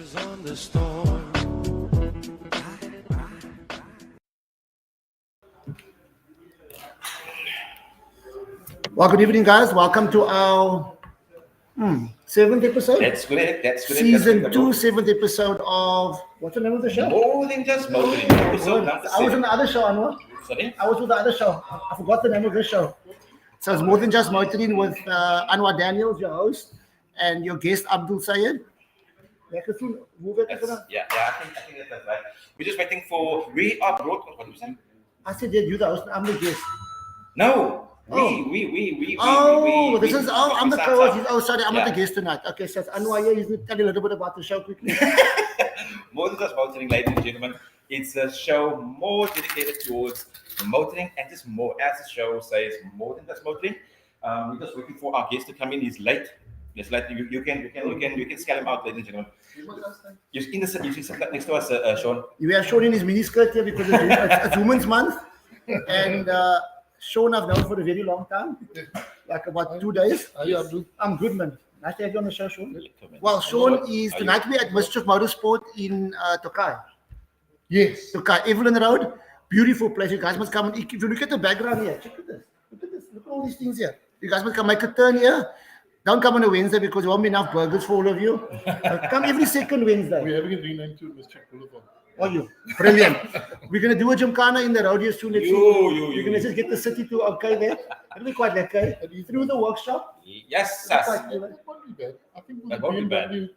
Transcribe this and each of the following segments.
eyes on the storm. Well, good evening, guys. Welcome to our seventh episode. That's correct. Season 2, seventh episode of what's the name of the show? More than just motoring. Episode number I was on 7. the other show, Anwar. Sorry? I was with the other show. I forgot the name of the show. So it's more than just motoring with Anwar Daniels, your host, and your guest Abdul Sayed. Yeah, I think that's right. We're just waiting for. We are broadcast. What did you say? I said, yeah, you the host. I'm the guest. No. I'm the co-host. Oh, sorry, I'm not the guest tonight. Okay, so it's Anwar here. He's going to tell you a little bit about the show quickly. More than just motoring, ladies and gentlemen. It's a show more dedicated towards motoring and just more, as the show says, more than just motoring. We're just waiting for our guest to come in. He's late. It's late. You can scale him out, ladies and gentlemen. You sit next to us, Sean. We have Sean in his miniskirt here because it's Women's Month, and Sean I've known for a very long time, like about 2 days. How are you, Abdul? I'm good, man. Nice to have you on the show, Sean. Well, Sean is tonight we're at Mischief Motorsport in Tokai. Yes. Tokai, Evelyn Road. Beautiful place. You guys must come. And if you look at the background here, check at this. Look at this. Look at all these things here. You guys must come make a turn here. Don't come on a Wednesday because there won't be enough burgers for all of you. Come every second Wednesday. We're having it renamed to Mr. Boulevard. Oh, you. Brilliant. We're going to do a gymkhana in the road here soon. We're going to just get the city to okay there. It'll be quite lekker. Through the workshop. Yes, It won't be bad. I think with the BMW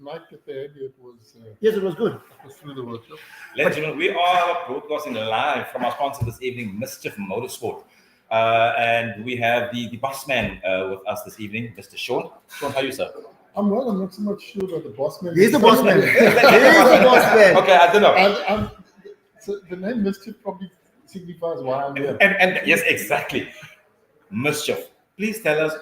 night that they had here, it was... Yes, it was good. It was through the workshop. ladies and gentlemen, we are broadcasting live from our sponsor this evening, Mischief Motorsport. And we have the boss man with us this evening, Mr. Sean. Sean, how are you, sir? I'm well. I'm not so much sure about the boss man. He's the boss man. He's the boss man. Okay, I don't know. So the name Mischief probably signifies why I'm here. And yes, exactly. Mischief. Please tell us,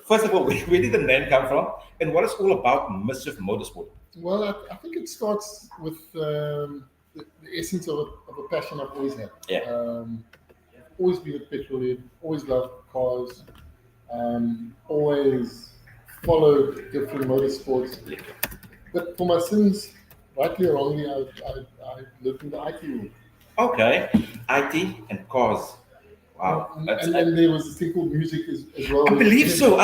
first of all, where did the name come from? And what is all about Mischief Motorsport? Well, I think it starts with the essence of a passion I've always had. Yeah. Always been a petrolhead, always loved cars, always followed different motorsports. But for my sins, rightly or wrongly, I lived in the IT world. Okay. IT and cars. Wow. And then there was a thing called music as well. I believe so.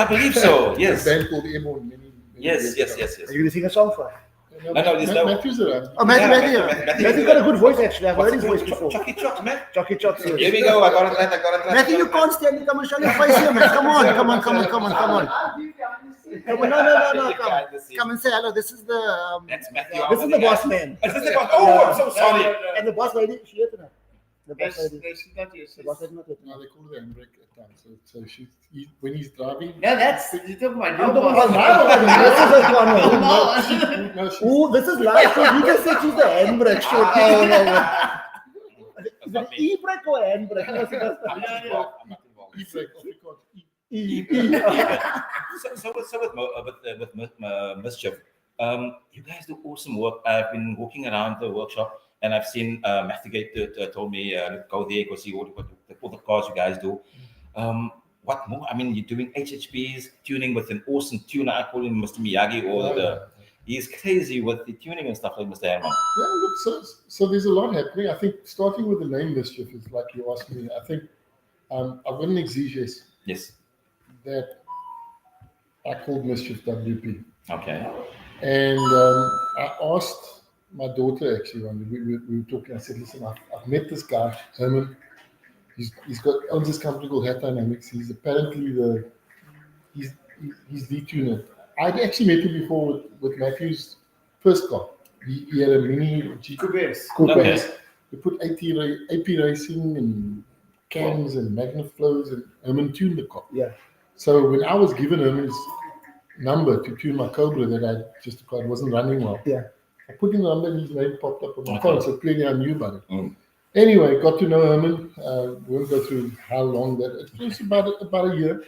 Yes. A band called Airborne. Many Yes. Are you going to sing a song for us? No, there's no- Matthew's around. Oh, Matthew's got a good voice, actually. I've heard his voice before. Chucky Chucks, man. Jockey Chops. Here we go. I got it right. Matthew, you can't stand it. Come and show your face here, man. Come on. Come on. No. Come and say hello. This is the That's Matthew. this is the boss man. Is this the boss? Oh, I'm so sorry. And the boss lady, she here tonight. The boss She's lady. not here. The boss lady not here No, tonight. they call her the handbrake at times. So when he's driving. No, that's you talking about I'm your talking boss. about my boss. This is the one. No, she's, Ooh, this is live. So you just said she's the handbrake. Sure. Oh, no. Is it an e-brake or handbrake? No, I'm not involved. e-brake, off record. So with Mischief, you guys do awesome work. I've been walking around the workshop and I've seen Matthew Gate told me go there, go see all the cars you guys do. What more? I mean, you're doing HHPs, tuning with an awesome tuner. I call him Mr. Miyagi, he's crazy with the tuning and stuff like Mr. Herman. Yeah, look, so there's a lot happening. I think starting with the name Mischief is like you asked me. I think I've got an exegesis Yes. that I called Mischief WP. Okay. And I asked my daughter actually when we were talking. I said, "Listen, I've met this guy, Herman. Owns this company called Hat Dynamics. He's apparently he's the tuner. I'd actually met him before with Matthew's first car. He had a mini Coupe. Okay. We put AP racing and cams and magnet flows, and Herman tuned the car. Yeah. So when I was given Herman's number to tune my Cobra that I just acquired, wasn't running well. Yeah. I put in the number and his name popped up on my Okay. phone, so clearly I knew about it. Mm. Anyway, got to know Herman. We won't go through how long that. It was about a year,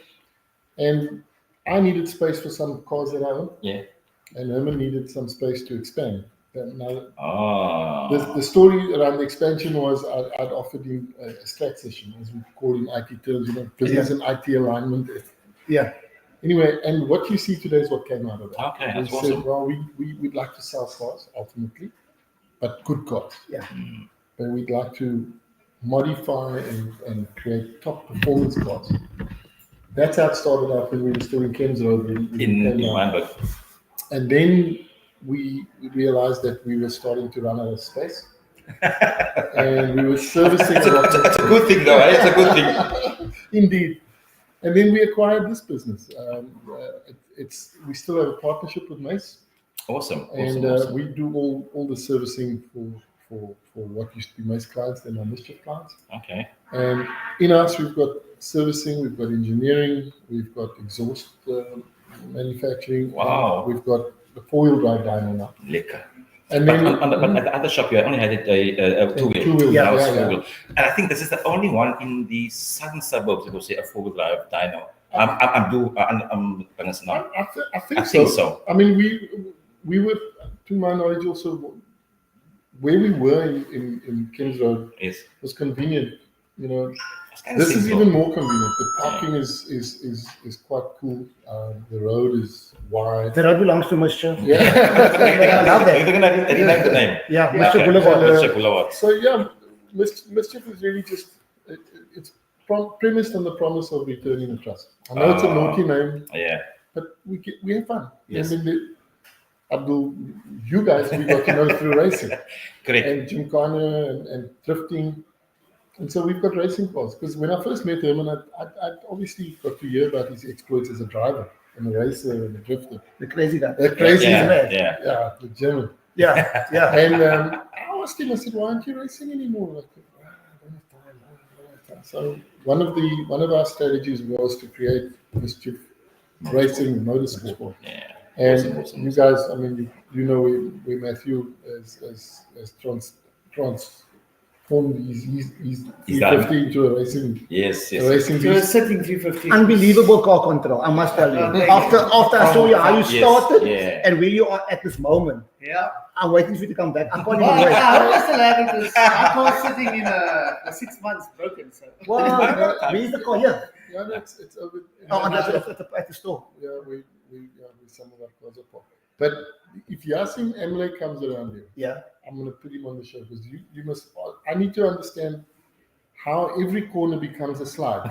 and I needed space for some cars that I own. Yeah. And Herman needed some space to expand. Now, Oh. the story around the expansion was I'd offered him a strat session, as we call in IT terms, business and IT alignment. Yeah. Anyway, and what you see today is what came out of that. Okay, We that's said, awesome. well, we'd like to sell cars ultimately, but good cars. Yeah. But we'd like to modify and create top performance cars. That's how it started out when we were still in Kens Road. In Wynberg. And then we realized that we were starting to run out of space. And we were servicing a lot. It's a good thing, though. Eh? It's a good thing. Indeed. And then we acquired this business. We still have a partnership with Mace. Awesome. And awesome. we do all the servicing for what used to be Mace clients, then our Mischief clients. Okay. And in us, we've got servicing, we've got engineering, we've got exhaust manufacturing. Wow. We've got the four-wheel drive dyno now. Lekker. And But, then but at the other shop, you only had it a two-wheel. Two-wheel, Now it's yeah. four-wheel. And I think this is the only one in the southern suburbs that will say a four-wheel drive dyno. I'm I think so. I mean, we were, to my knowledge, also where we were in Kings Road was convenient. You know, this is even more convenient. The parking is quite cool. The road is wide. The road belongs to Mischief. Yeah. I love that. You're gonna rename the name. Yeah, Okay. Mr. Boulevard. Mr. Boulevard. So yeah, Mischief is really just it's premised on the promise of returning the trust. I know it's a naughty name, Yeah. but we have fun. Yes. I mean, Abdul, you guys we got to know through racing. Correct. And Gymkhana and drifting. And so we've got racing cars. Because when I first met him, and I obviously got to hear about his exploits as a driver and a racer and a drifter. The crazy guy. The crazy Yeah. Yeah, the German. Yeah, yeah. And I asked him, I said, why aren't you racing anymore? Like, I don't have time. So one of our strategies was to create Mischief Racing Motorsport. Yeah. And Awesome. you guys, I mean, you know where Matthew has transformed his 350 into a racing. Yes. A racing So beast. sitting 350. Unbelievable car control, I must tell you. Thank After I saw you how you Yes, started yeah. and where you are at this moment, Yeah. I'm waiting for you to come back. I can't even Well, wait. I hope I still have it because my car's sitting in a 6 months broken. So Wow, where's the car? Yeah. Yeah, it's over. Oh, and that's at the store. Yeah, we some of our cars are parked. But if Yasin Emle comes around here, Yeah. I'm going to put him on the show because you must. I need to understand how every corner becomes a slide.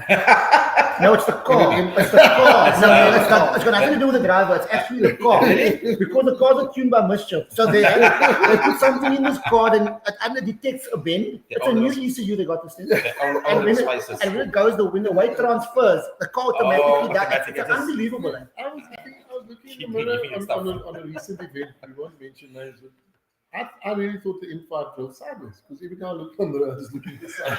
No, it's the car. It's the car. No, it's got nothing to do with the driver. It's actually the car. Because the cars are tuned by Mischief. So they put something in this car and it detects a bend. It's a new ECU they got this thing. And when it goes, when the weight transfers, the car automatically does. It's unbelievable. I was looking in the mirror on a recent event. We won't mention names, but I really thought the M5 drove sideways because every time I looked on the road, I was looking this side.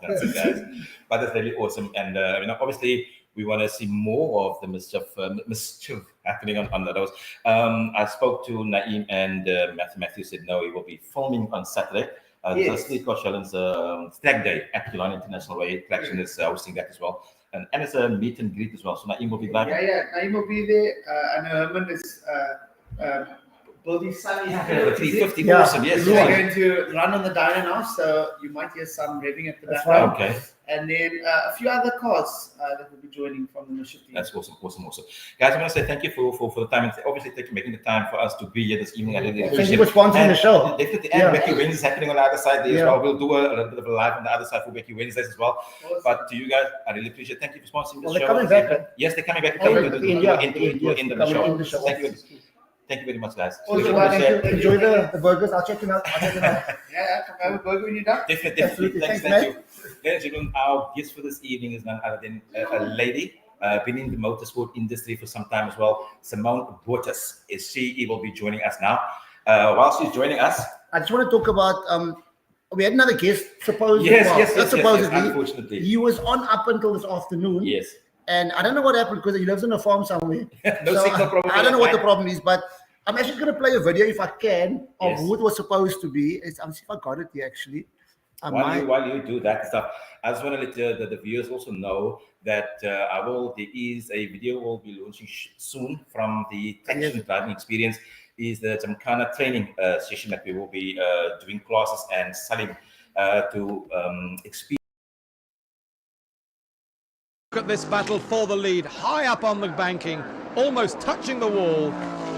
That's it, guys. But that's really awesome. And obviously, we want to see more of the mischief happening on the roads. I spoke to Naeem and Matthew said no, he will be filming on Saturday. Yes. The Streetcar Challenge Stag Day at Killarney International Way. Traction is hosting that as well. And it's a meet and greet as well. So Naeem will be driving. yeah, Naeem will be there, and Herman is building sunny. 350, Yeah. awesome. Yes. We're yes. going to run on the dyno now, so you might hear some revving at the That's background. Okay. And then a few other cars that will be joining from the Mischief team. That's awesome. Guys, I want to say thank you for the time and obviously making the time for us to be here this evening. I really Thank appreciate you for sponsoring the show. Definitely, Yeah. and Becky Wednesdays is happening on the other side there as Yeah. well. We'll do a little bit of a live on the other side for Becky Wednesdays as well. Awesome. But to you guys, I really appreciate it. Thank you for sponsoring the Well, show. they're coming back, right? Yes, they're coming back. Oh, Coming to in the India. end of the Coming show. in the show. Thank you very much, guys. Awesome. Really Thank appreciate it. Enjoy the burgers. I'll check them out. Yeah, come have a burger when you're done. Definitely. Absolutely. Thanks, Thanks, thank you. Ladies and gentlemen, our guest for this evening is none other than a lady, been in the motorsport industry for some time as well. Simone Botes she will be joining us now. While she's joining us, I just want to talk about we had another guest, supposedly. yes, supposedly. unfortunately. He was on up until this afternoon. Yes. And I don't know what happened because he lives in a farm somewhere. No signal problem. I don't know what the problem is, but I'm actually going to play a video if I can of Yes. who it was supposed to be. I'm see if I got it here actually. While you do that stuff, I just want to let the viewers also know that there is a video we'll be launching soon from the traction driving experience. Is the Gymkhana training session that we will be doing classes and selling to experience. Look at this battle for the lead, high up on the banking, almost touching the wall.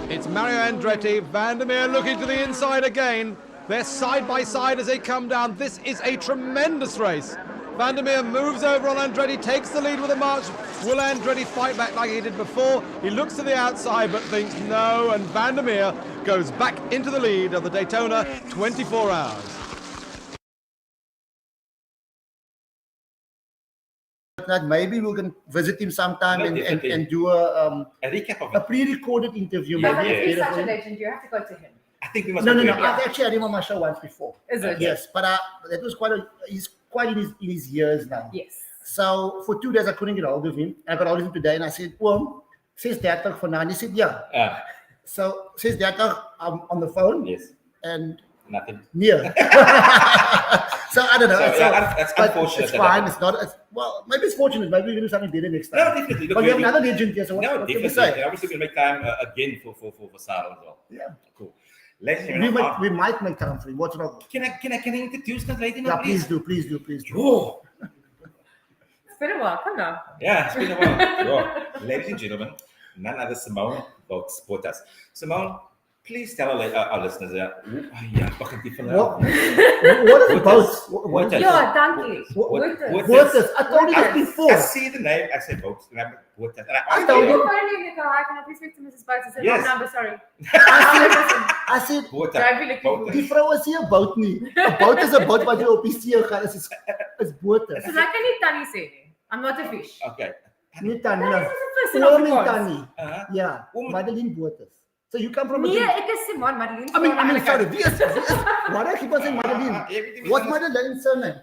It's Mario Andretti, Vandermeer looking to the inside again. They're side by side as they come down. This is a tremendous race. Vandermeer moves over on Andretti, takes the lead with a march. Will Andretti fight back like he did before? He looks to the outside but thinks no, and Vandermeer goes back into the lead of the Daytona 24 hours. That maybe we can visit him sometime and do a recap of a pre-recorded interview. Yeah, Maybe. but he's such a legend, you have to go to him. I think we must. No. I've actually had him on my show once before. Is it? Yes, but that was he's quite in his years now. Yes. So for 2 days I couldn't get hold of him. I got hold of him today and I said, well, says 30 for now. And he said, yeah. So says 30 on the phone. Yes. And nothing. Near. So I don't know. So, that's unfortunate. It's fine. It's not. Well, maybe it's fortunate. Maybe we're going to do something better next time. No, definitely. But we have another legend here. So what no, can we say? Obviously, we'll make time again for Sarel as well. Yeah. Cool. We might make time for him. What's wrong? Can I introduce that lady Yeah, now, please do. Oh. It's been a while. Come now. Yeah, it's been a while. Ladies and gentlemen, none other Simone Botes. Simone, please tell our listeners who are you? What is it boats? What is it? Yeah, donkey. Botes. I told you that before. I see the name. I said boats. And I'm Botes. I told you. Can I please speak to Mrs. Botes? I said, Yes. wrong number, sorry. I said, Botes. die vrou is nie 'n boot nie. 'n Boot is 'n boot wat jy op die see gaan. Is bote. So like I need Tanny say. I'm not a fish. Okay. Nie Tannie. That is the first in Afrikaans. Tannie. Yeah, Madeline Botes. So you come from a... Nee, ek is Simone Madeline. I mean, sorry. Why do I keep on saying Madeline? What's Madeline's surname?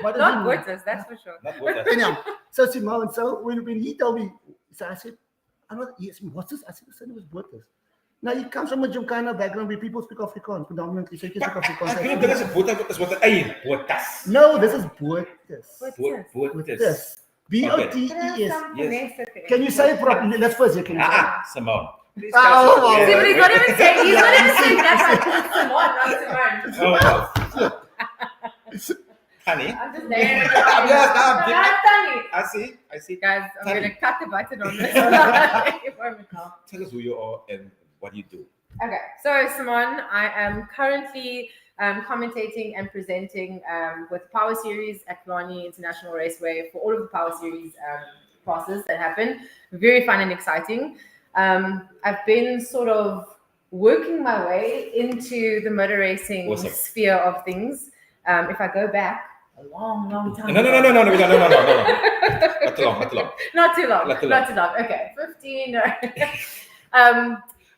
Not Botes, that's for sure. Not Botes. Anyhow, so Simone, so when he told me, so I said, what's this? I said, the surname was Botes. Now, he comes from a Jumkana background where people speak Afrikaans, predominantly, so he can speak Afrikaans. I think this is Botes with an Botes. No, this is Botes. Botes. B-O-T-E-S. Yes. Can you say it properly? Let's first hear. Can you say it? Simone. See, but he's not even saying that. It's Simone, not Simone. Honey. I'm just there. Yes, Tanny. I see. Guys, I'm going to cut the button on this. Tell us who you are and what you do. Okay, so Simone, I am currently commentating and presenting with Power Series at Killarney International Raceway for all of the Power Series classes that happen. Very fun and exciting. I've been sort of working my way into the motor racing sphere of things. If I go back a long time. No. Not too long. Not too long. Okay, 15.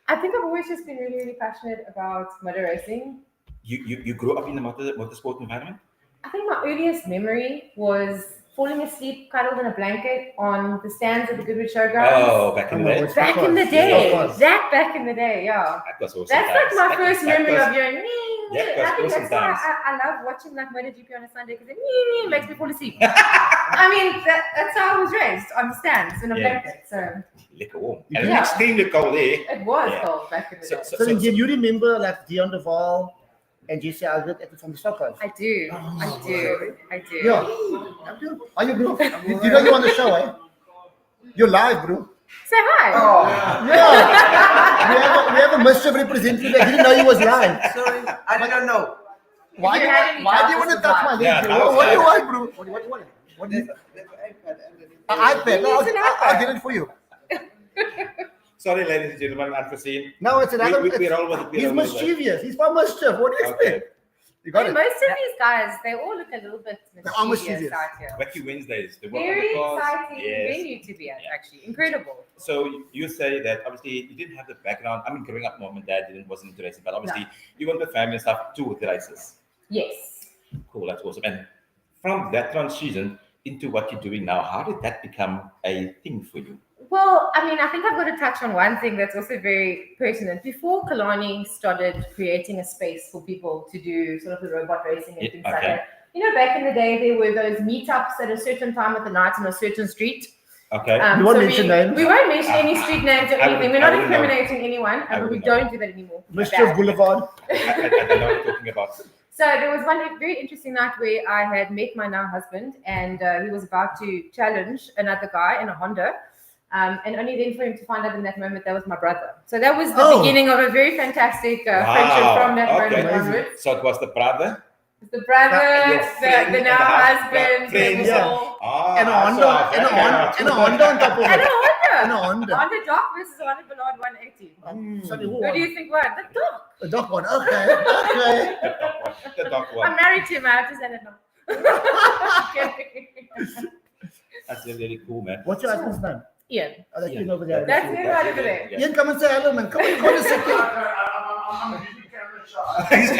I think I've always just been really, really passionate about motor racing. You grew up in the motorsport environment? I think my earliest memory was falling asleep, cuddled in a blanket on the stands at the Goodwood Showgrounds. Oh, back in the day. Back in the day. Back in the day, yeah. That was awesome. That's like my first memory of you. I think that's why I love watching like MotoGP on a Sunday because it makes me fall asleep. I mean, that's how I was raised, on the stands in a blanket. So lekker warm. And it's extremely cold there. It was cold back in the day. So do you remember like Dion Duval and Jesse Albert from the Stockholm? I do. Yeah. Are you, bro? You know you're on the show, eh? You're live, bro. Say hi. Oh, yeah. We have a mischief representative. I didn't know he was live. Sorry, I didn't know. Why do you want to touch my leg? What do you want, bro? What do you want? An iPad. No, I'll get it for you. Sorry, ladies and gentlemen, unforeseen. No, it's another. We're all with it. He's mischievous. He's from mischief. What do you expect? You got it. Most of these guys, they all look a little bit mischievous out here. Wacky Wednesdays. Very exciting venue to be at, actually. Incredible. So you say that obviously you didn't have the background. I mean, growing up, mom and dad wasn't into racing, but obviously you went with family and stuff too with the races. Yes. Cool, that's awesome. And from that transition into what you're doing now, how did that become a thing for you? Well, I mean, I think I've got to touch on one thing that's also very pertinent. Before Killarney started creating a space for people to do sort of the robot racing and things like that, you know, back in the day, there were those meetups at a certain time of the night on a certain street. Okay. We won't mention names. We won't mention any street names or anything. We're not incriminating anyone, but we don't do that anymore. Mischief Boulevard. I know what you're talking about. So there was one very interesting night where I had met my now husband, and he was about to challenge another guy in a Honda. And only then for him to find out in that moment that was my brother. So that was the beginning of a very fantastic friendship from that moment onwards. So it was the brother? The brother, the now husband, and a Honda on top of it. And a Honda. And a Honda. Honda Doc versus Honda Ballard 180. Sorry, who Who do you think won? The Doc. The Doc one. Okay. The Doc one. I'm married to him. I have to say that now. That's really cool, man. What's your husband's name? Ian. Oh, that's Ian over there. That's Ian right over there. Ian, come and say hello, man. Come on, call us a I'm usually camera shy.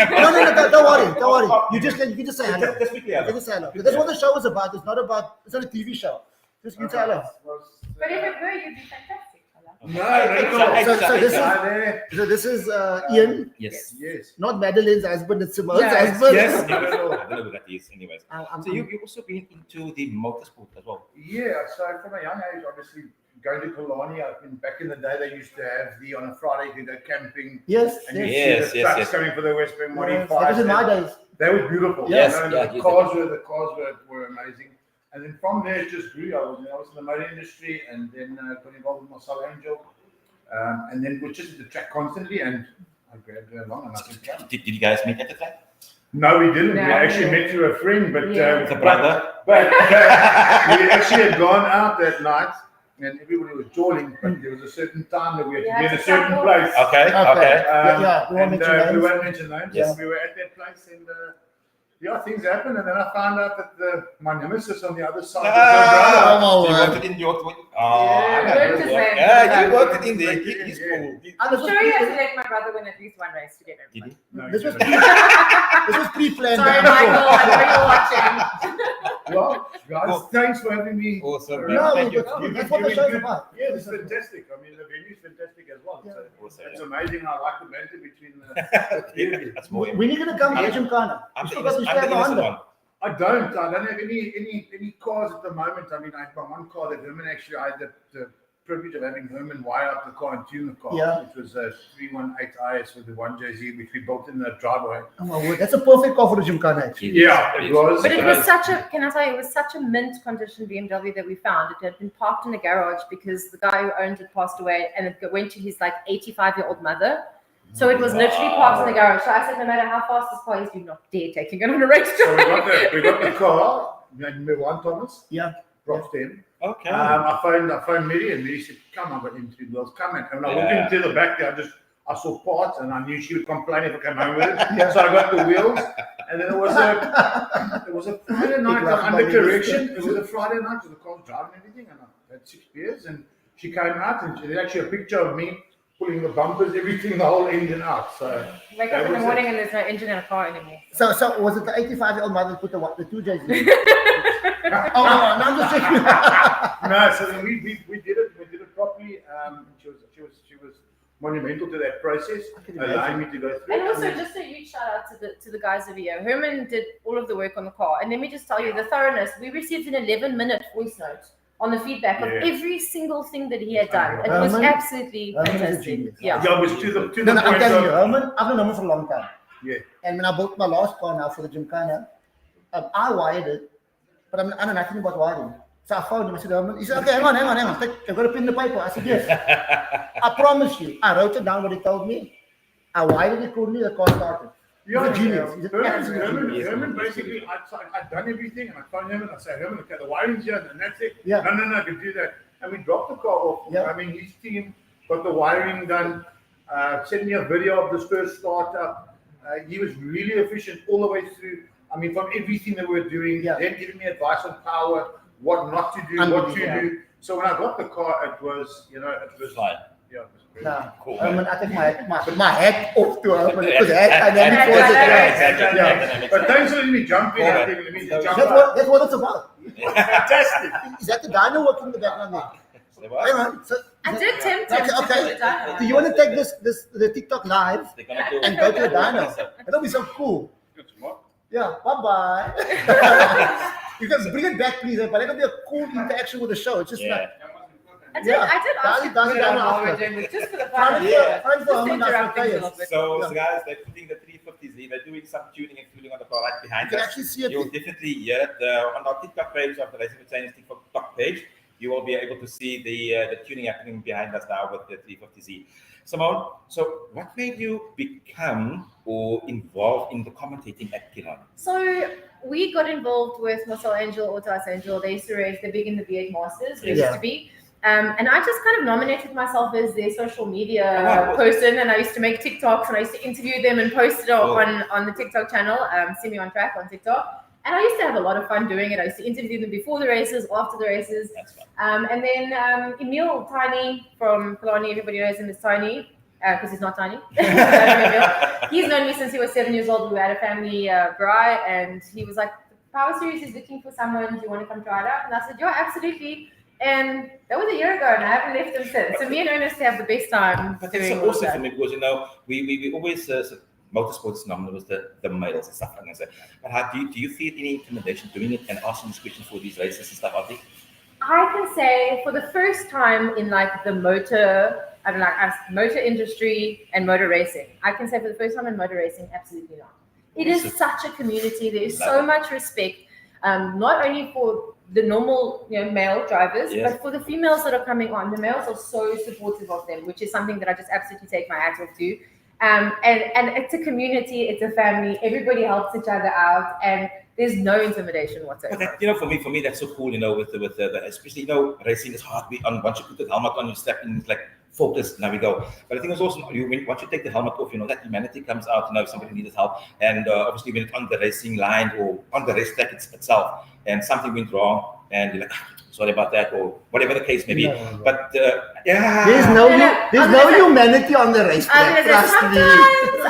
No, don't worry. You just say hello. Just quickly, You just say hello. That's what the show is about. It's not a TV show. Just you say hello. But if it were, you'd be fantastic. So this is Ian. Yes. Not Madeline's husband, it's Simone's husband. Yes. I don't know who that is, anyways. So you've also been into the motorsport as well. Yeah, so from a young age, obviously going to Killarney. I mean, back in the day, they used to have on a Friday you go camping. Yes. And you see the trucks coming for the West Bank modified. That was in my days. They were beautiful. Yes. The cars were amazing. And then from there, it just grew. I was in the motor industry, and then got involved with Marcel Angel, and then was just at the track constantly, and I grabbed her along. And I said, Did you guys meet at the track? No, we didn't. We actually met through a friend, but the brother. But we actually had gone out that night, and everybody was jawing. But there was a certain time that we had to be in a certain place. Okay. We won't mention names. Yes. We were at that place, and things happened, and then I found out that my nemesis on the other side was You worked it in your... you worked it in there. He's cool. I'm sure you have to let my brother win at least one race together. Did he? No, This was pre-planned. Sorry, Michael, I know you're watching. Well, guys, thanks for having me. Awesome. No, Thank you. that's what the show's about. Yeah, it's fantastic. I mean, the venue's fantastic as well. Yeah. So it's amazing. I like the banter between the That's more. When are you going to come to Gymkhana? I'm the Because we innocent still have a one. Honda. I don't have any cars at the moment. I mean, I've got one car that Herman actually, I had the privilege of having Herman wire up the car and tune the car. Yeah. It was a 318 IS with the 1JZ, which we built in the driveway. Oh my word, that's a perfect car for the Gymkhana, actually. Yeah, it was. But it was can I tell you, it was such a mint condition BMW that we found. It had been parked in a garage because the guy who owned it passed away, and it went to his 85-year-old mother. So it was literally parked in the garage. So I said, no matter how fast this car is, do not dare taking it on a race So track. we got the car, Merwe Thomas. Yeah. Props to him. Okay. I phoned Mary, and Mary said, "Come on, got him 3 wheels, come in." And when I walked into the back there, I saw parts, and I knew she would complain if I came home with it. So I got the wheels, and then it was a Friday night. I'm under correction. It was a Friday night, so the car was driving and everything, and I had 6 beers, and she came out, and there's actually a picture of me pulling the bumpers, everything, the whole engine out. So Wake up in the morning and there's no engine in a car anymore. So was it the 85-year-old mother who put the 2 J's in? No, I'm just checking. No, so then we did it properly. She was monumental to that process, allowing me to go through. And also, just a huge shout out to the guys over here. Herman did all of the work on the car, and let me just tell you the thoroughness. We received an 11-minute voice note on the feedback of every single thing that he had done. It was absolutely fantastic. Yeah, it was to the I'm point telling you, of, Herman, I've known Herman for a long time. yeah. And when I bought my last car now for the Gymkhana, I wired it, but I know nothing about wiring. So I phoned him. I said, Herman, he said, okay, hang on. I've got a pen and paper. I said, yes. I promise you. I wrote it down what he told me. I wired it accordingly, the car started. He's a genius. He's an absolute genius. Herman basically, I'd done everything, and I phoned him and I said, Herman, okay, the wiring's here, and that's it. Yeah. No, I could do that. And we dropped the car off. Yeah. I mean, his team got the wiring done, sent me a video of this first startup. He was really efficient all the way through. I mean, from everything that we're doing, then giving me advice on power, what not to do, what to do. So when I got the car, it was fine. Yeah, it was great. Nah, Cool. Herman, I take my hat off to Herman because dynamic. But thanks for letting me jump in. I think let me jump That's what it's about. Fantastic. Is that the dyno working in the background there? Hang on. So, I did tempt him. Okay. Do you want to take the TikTok live and go to the dyno? That'll be so cool. Yeah. Bye. You can bring it back, please. But it'll be a cool interaction with the show. It's just like. I did ask you to put it on while we're doing this, just for the fun of it. So guys, they're putting the 350s recently. They're doing some tuning and fueling on the car right behind You can us. actually see it. You'll definitely hear it on our TikTok page of the Racing with Chains TikTok page. You will be able to see the tuning happening behind us now with the 350Z. Simone, so what made you become or involved in the commentating at Killarney? So we got involved with Marcel Angel, Autos Angel. They used to race the big in the V8 Masters. They used to be. And I just kind of nominated myself as their social media person, and I used to make TikToks, and I used to interview them and post it on the TikTok channel, Semi on Track on TikTok. And I used to have a lot of fun doing it. I used to interview them before the races, after the races. And then Emil Tiny from Killarney, everybody knows him as Tiny, because he's not tiny. He's known me since he was 7 years old. We had a family braai, and he was like, the Power Series is looking for someone. Do you want to come try it out? And I said, yeah, absolutely. And that was a year ago, and I haven't left him since. So me and Ernest have the best time. But it's so awesome for me because, you know, we always motorsports is synonymous with the males and stuff like that. But how do you feel any intimidation doing it and asking these questions for these races and stuff? I can say for the first time in like the motor industry and motor racing, I can say for the first time in motor racing, absolutely not. It is such a community. There is so much respect, not only for the normal, male drivers, but for the females that are coming on. The males are so supportive of them, which is something that I just absolutely take my hat off to. And it's a community, it's a family. Everybody helps each other out, and there's no intimidation whatsoever. But for me, that's so cool. With the especially racing is hard. Once you put the helmet on, you step in, it's like focus. Now we go. But I think it's also once you take the helmet off, that humanity comes out. If somebody needs help, and obviously when it's on the racing line or on the racetrack itself, and something went wrong, and you're like, sorry about that, or whatever the case may be. But there's no humanity on the racetrack.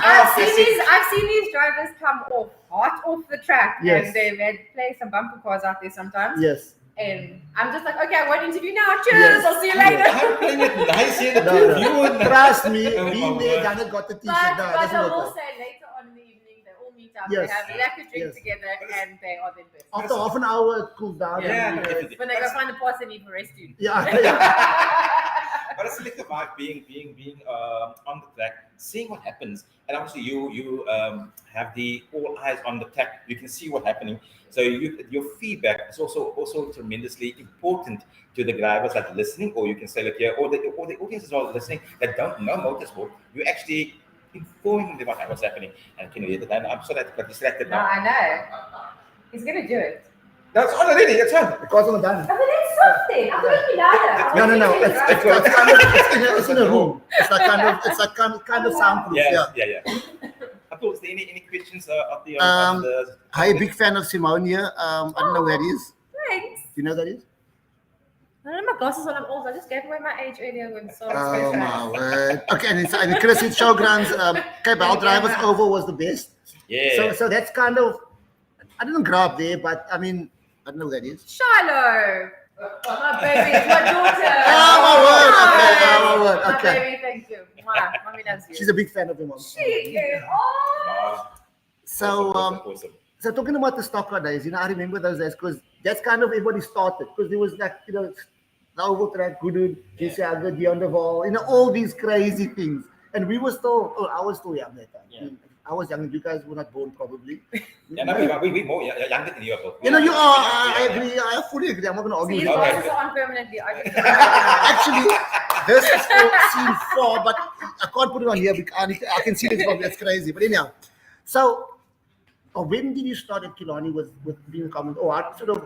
I've seen these drivers come hot off the track, and they've had play some bumper cars out there sometimes. Yes. And I'm just like, okay, I won't interview now. Cheers, I'll see you later. I'm playing it nice here. Trust me, being there, done it, got the t-shirt. But I will say later on in the evening, they all meet up. They have a lekker drink together, and they are then best. After half an hour, it cools down. When they go find a parts they need for rest too. But it's like the vibe being on the track, seeing what happens, and obviously you have the all eyes on the track. You can see what's happening. So your feedback is also tremendously important to the drivers that are listening, or you can say or the audience is all listening that don't know motorsport. You actually informing them about what's happening. And can you hear that? I'm sorry I got distracted now. No, I know. He's gonna do it. That's already. It's on. Because I'm done. But it's something. I'm going to be louder. No. It's in a room. It's like kind of soundproof. Yeah. Is there any questions of the? Hi, big fan of Simone here. I don't know where it is. Thanks. Do you know that is? I don't have my glasses on. I'm old. I just gave away my age earlier when so. Oh my word. Okay, and Chris in showgrounds. Bell drivers over was the best. Yeah. So that's kind of. I didn't grow up there, but I mean, I don't know who that is. Shiloh. My baby, it's my daughter. Oh my word. Okay. My baby, thank you. Mommy loves you. She's a big fan of your mom. She is. Oh. So awesome. So talking about the stock car days, I remember those days because that's kind of everybody started because there was like, the oval track, Goodwood, Jesse Agger, Dion Deval, all these crazy things. And we were still, I was still young that time. Yeah. I was young, you guys were not born probably. We more younger than you are. You are, I agree, I fully agree. I'm not going to argue with you. These are on permanently. Actually, this is for scene 4, but I can't put it on here because I can see it from that's crazy. But anyhow, so when did you start at Killarney with being a comment? Or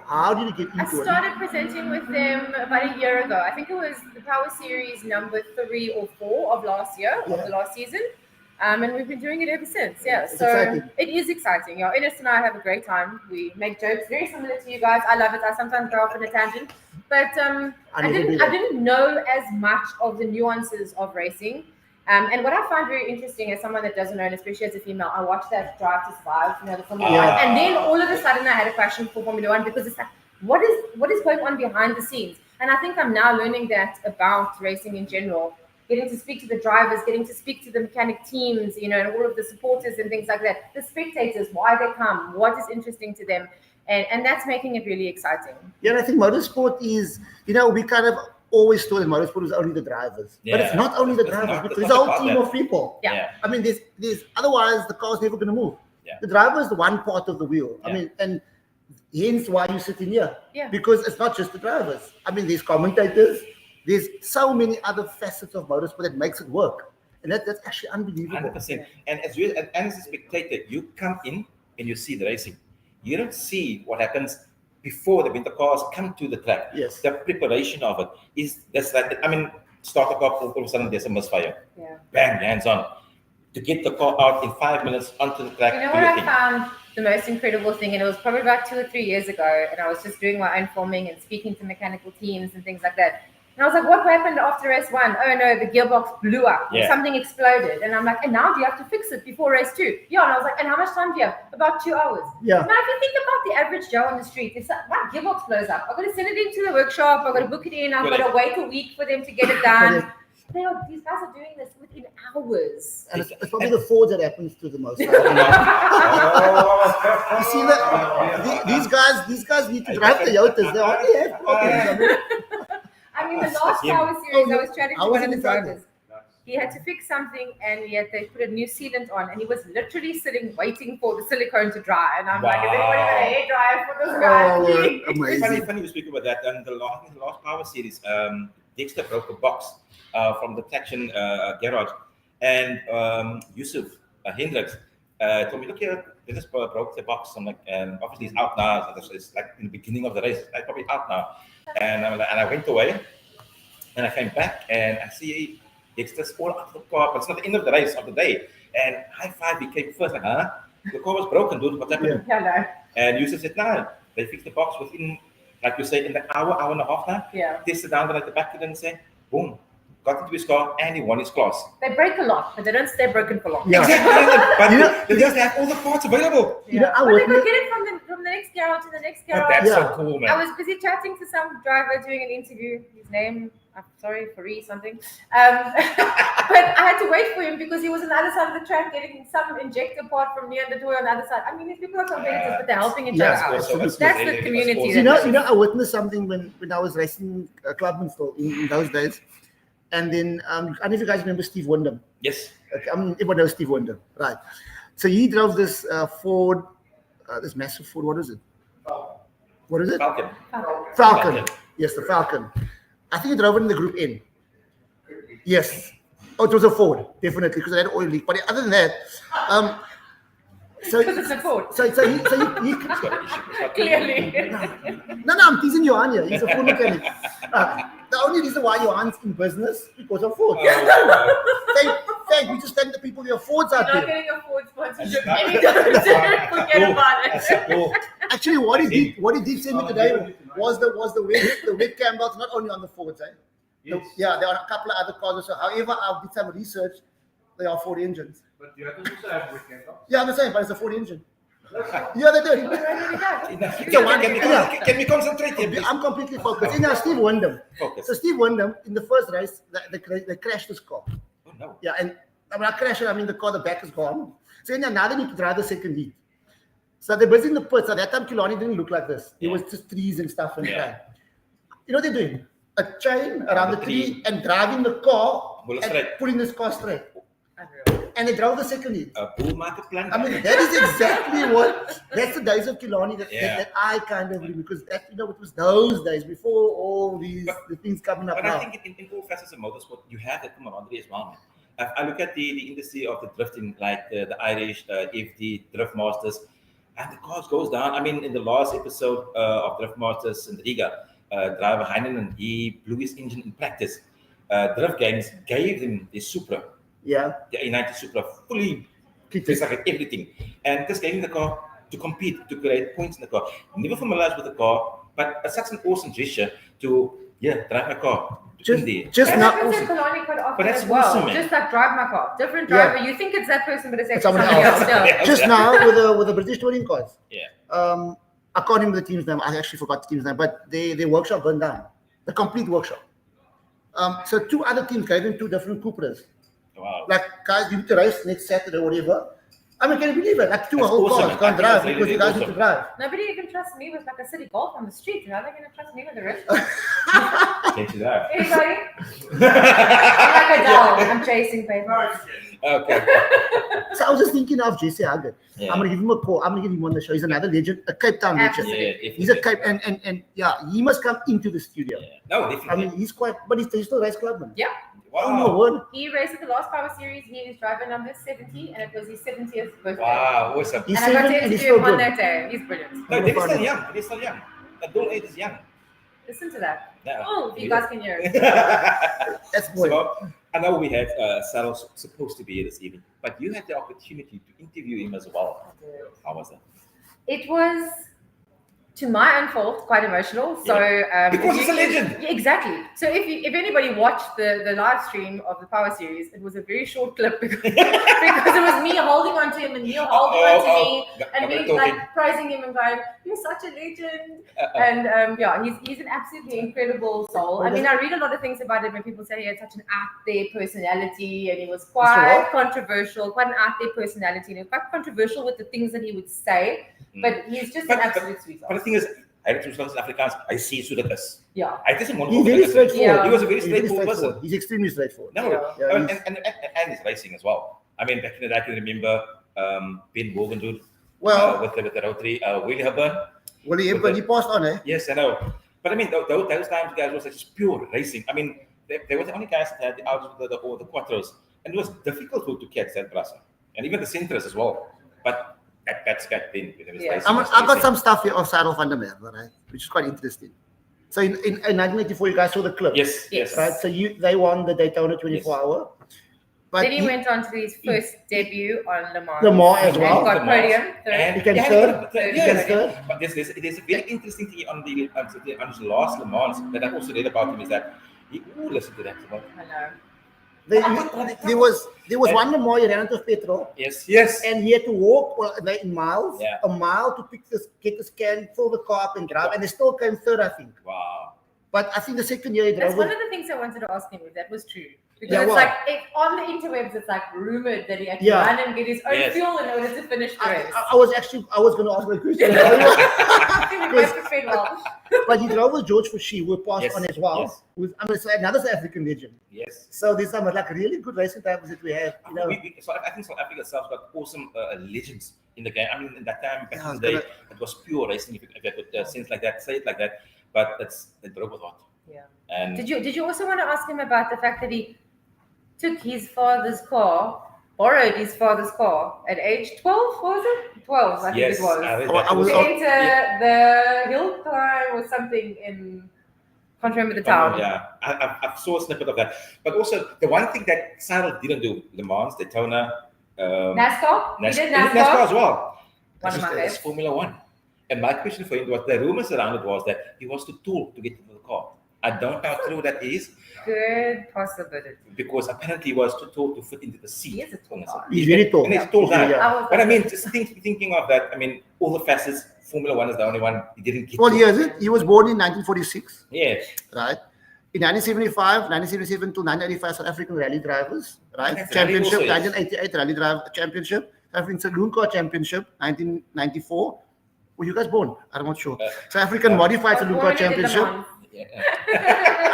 how did you get into it? I started presenting with them about a year ago. I think it was the Power Series number 3 or 4 of last year, of the last season. And we've been doing it ever since. Yeah, so exciting. It is exciting. Ines and I have a great time. We make jokes very similar to you guys. I love it. I sometimes go off on a tangent, but I didn't know as much of the nuances of racing. And what I find very interesting as someone that doesn't know, and especially as a female, I watched that Drive to Survive, the Formula 1, and then all of a sudden I had a passion for Formula 1 because it's like, what is going on behind the scenes? And I think I'm now learning that about racing in general. Getting to speak to the drivers, getting to speak to the mechanic teams, and all of the supporters and things like that. The spectators, why they come, what is interesting to them. And that's making it really exciting. Yeah, and I think motorsport is, we kind of always thought that motorsport was only the drivers. But it's not only the drivers, because there's a whole team of people. Yeah. I mean, there's otherwise the car's never going to move. Yeah. The driver is the one part of the wheel. I mean, and hence why you sit in here. Yeah. Because it's not just the drivers. I mean, there's commentators. There's so many other facets of motorsport that makes it work. And that's actually unbelievable. 100%. And as a spectator, you come in and you see the racing. You don't see what happens before the winter cars come to the track. Yes. The preparation of it that's like, I mean, start a car, all of a sudden there's a misfire. Yeah. Bang, hands on. To get the car out in 5 minutes onto the track. You know what I found the most incredible thing, and it was probably about 2 or 3 years ago, and I was just doing my own filming and speaking to mechanical teams and things like that. And I was like, what happened after race 1? Oh no, the gearbox blew up. Yeah. Something exploded. And I'm like, and now do you have to fix it before race 2? Yeah. And I was like, and how much time do you have? About 2 hours. Yeah. Now, if you think about the average Joe on the street, it's like, my gearbox blows up. I've got to send it into the workshop. I've got to book it in. I've got to wait a week for them to get it done. These guys are doing this within hours. And it's probably the Fords that happens to the most. You see that? These guys need to drive the Toyotas. They already have problems. I mean, the last power series, I was chatting to one of the drivers. He had to fix something, and they put a new sealant on, and he was literally sitting waiting for the silicone to dry. And I'm like, is anybody going to hair dry for this guy? Amazing. Funny we speak about that. And the last power series, Dexter broke a box from the traction garage, and Yusuf Hendricks told me, look here, they just broke the box. I'm like, and obviously it's out now. It's like in the beginning of the race. It's probably out now. And I went away, and I came back, and I see Dexter's all out of the car, but it's not the end of the race of the day. And high five, he came first, like, huh? The car was broken, dude. What's happening? Yeah, no. And Yusuf said, no, they fixed the box within, like you say, in the hour and a half now. Yeah. Tested down at the back of it and said, boom, got into his car, and he won his class. They break a lot, but they don't stay broken for long. Yeah. Exactly. But they just have all the parts available. You know, But they could get it from the next garage to the next But garage. that's so cool, man. I was busy chatting to some driver doing an interview. His name, I'm sorry, Fareed something. But I had to wait for him because he was on the other side of the track getting some injector part from near the toy on the other side. I mean, these people are competitors, but they're helping each other out. That's That's the community. You know, I witnessed something when I was racing Clubman still in those days. And then, I don't know if you guys remember Steve Wyndham. Yes. Everyone knows Steve Wyndham, right? So he drove this Ford, this massive Ford. What is it? What is it? Falcon. Yes, the Falcon. I think he drove it in the Group N. Yes. Oh, it was a Ford, definitely, because it had an oil leak. But other than that, Because it's a Ford. So he Clearly. No, I'm teasing Johan here. He's a Ford mechanic. The only reason why Johan's in business because of Ford. Thank you. Just thank the people who have Fords out You're not there. getting a Ford sponsorship anytime. Forget about it. Actually, what he did send me today was the webcam belts, not only on the Fords. Yes. Yeah, there are a couple of other cars also. However, I did some research. They are Ford engines. But you have to also have weekend. Yeah, I'm the same, but it's a Ford engine. Yeah, they do. Can we concentrate here? I'm completely focused. Now, Steve Wyndham. So Steve Wyndham, in the first race, they crashed his car. Oh, no. Yeah, and when I crashed it, I mean the car, the back is gone. So now they need to drive the second heat. So they're busy in the pits. At that time, Killarney didn't look like this. It was just trees and stuff and that. You know what they're doing? A chain around the tree and driving the car and putting this car straight. And they drove the second heat. A bull market plan. I mean, that is exactly that's the days of Killarney that I kind of remember, because that, it was those days before all the things coming up but now. I think in all facets of motorsport, you have that camaraderie as well, man. I look at the industry of the drifting, like the Irish, FD, Drift Masters, and the cars goes down. I mean, in the last episode of Drift Masters in Riga, driver Heinen, he blew his engine in practice. Drift Games gave him the Supra. Yeah. The A90 Supra, fully like everything. And just gave him the car to compete, to create points in the car. Never familiarized with the car, but such an awesome gesture to drive my car. Just not awesome. But that's as well. awesome, man. Just like drive my car. Different driver. You think it's that person, but it's actually Someone somebody else. else. Yeah. Just now with the British touring cars. Yeah. I can't remember the team's name. I actually forgot the team's name, but their workshop burned down. The complete workshop. So 2 other teams gave them 2 different Cupras. Wow. Like, guys, you need to race next Saturday or whatever. I mean, can you believe it? Like two whole cars can't drive because you guys need to drive. Nobody even trusts me with like a city golf on the street. How are they going to trust me with the rest? Can't you that? Anybody? I'm like a dog. I'm chasing papers. Okay. So I was just thinking of Jesse Haggard. Yeah. I'm gonna give him a call. I'm gonna get him on the show. He's another legend, a Cape Town legend. Absolutely. He's a Cape and yeah, he must come into the studio. Yeah. No, definitely. I mean, he's quite, but he's still a race clubman. Yeah. Oh no, Wow. what? He raced at the last Power Series. He is driver number 70, and it was his 70th birthday. Wow, awesome. He's And I got seven to and he's interview still him on good. that day. He's brilliant. No, he's still young. He's still young. Adult age is young. Listen to that. Yeah. Oh, if you guys can hear it. That's boy. So, I know we had Sarel supposed to be here this evening, but you had the opportunity to interview him as well. How was that? It was, to my unfold, quite emotional. So Because he's a legend. Yeah, exactly. So if anybody watched the live stream of the Power Series, it was a very short clip because it was me holding on to him and Neil holding on to me and me like praising him and going, "You're such a legend." And yeah, he's an absolutely incredible soul. I mean, I read a lot of things about him when people say he had such an out there personality and he was quite controversial, quite an out there personality, and he was quite controversial with the things that he would say. But he's just an absolute sweetheart. But the thing is, hy het soos ons Afrikaans, I see so dit is. Yeah. Hy het is 'n He's very straightforward. He was a very He's very straightforward person. He's extremely straightforward. No, Yeah, and he's racing as well. I mean, back in the day, I can remember Ben Morgan dude Well, with the rotary, Willie Hubburn. well, he passed on, eh? Yes, I know. But I mean, those times, guys, was just pure racing. I mean, they were the only guys that had the outs with the quattros, and it was difficult to catch that brasa, and even the centers as well. But that's got been. Yeah. I got some stuff here of Sarel van der Merwe, right? Which is quite interesting. So in 1984, you guys saw the clip. Yes. Right. So they won the Daytona 24-hour. But Then he went on to his first debut on Le Mans. Le Mans as And well. got Le Mans. podium. And He can yeah, third. third. Yes. Third. But there's a very interesting thing on his last Le Mans that I also read about him is that he listen to that. I know. there was one Le Mans he ran out of petrol. Yes. And he had to walk in miles, Yeah. a mile to get the scan, fill the car up and drive, and they still came third, I think. Wow. But I think the second year he That's drove one with, of the things I wanted to ask him if that was true. Because Yeah, it's well- like on the interwebs, it's like rumored that he had to Yeah. run and get his own Yes. fuel in order to finish the race. I was going to ask my question. I think we both prepared well. But he drove with George Fouché, who passed Yes, on as well. yes. It's another South African legend. Yes. So there's some like really good racing drivers that we have. You know, So I think South Africa itself got awesome legends in the game. I mean, in that time, back Yeah, in the day, it was pure racing, if I could say it like that. But it broke with heart. Yeah. And Did you also want to ask him about the fact that he took his father's car, borrowed his father's car at age 12, was it? 12, I think yes, it was. I was- To enter the hill climb or something in, can't remember the town. Yeah, I saw a snippet of that. But also, the one thing that Sarel didn't do, Le Mans, Daytona, NASCAR? He did NASCAR NASCAR. as well. One of my It's favorites. Formula One. And my question for him was, the rumors around it was that he was too tall to get into the car. I don't know how true that is, Good possibility. because apparently he was too tall to fit into the seat. He is a tall guy. he's very tall. And he's a tall guy. Yeah. But I mean, just thinking of that, I mean, all the facets, Formula One is the only one he didn't get Well, to. he was born in 1946, Yes. right? In 1975, 1977 to 1985, South African rally drivers, right? That's Championship, rally also, 1988 rally driver championship, South African Saloon Car Championship, 1994. Were you guys born? I'm not sure. South African Modified Saloon Car Championship. Yeah.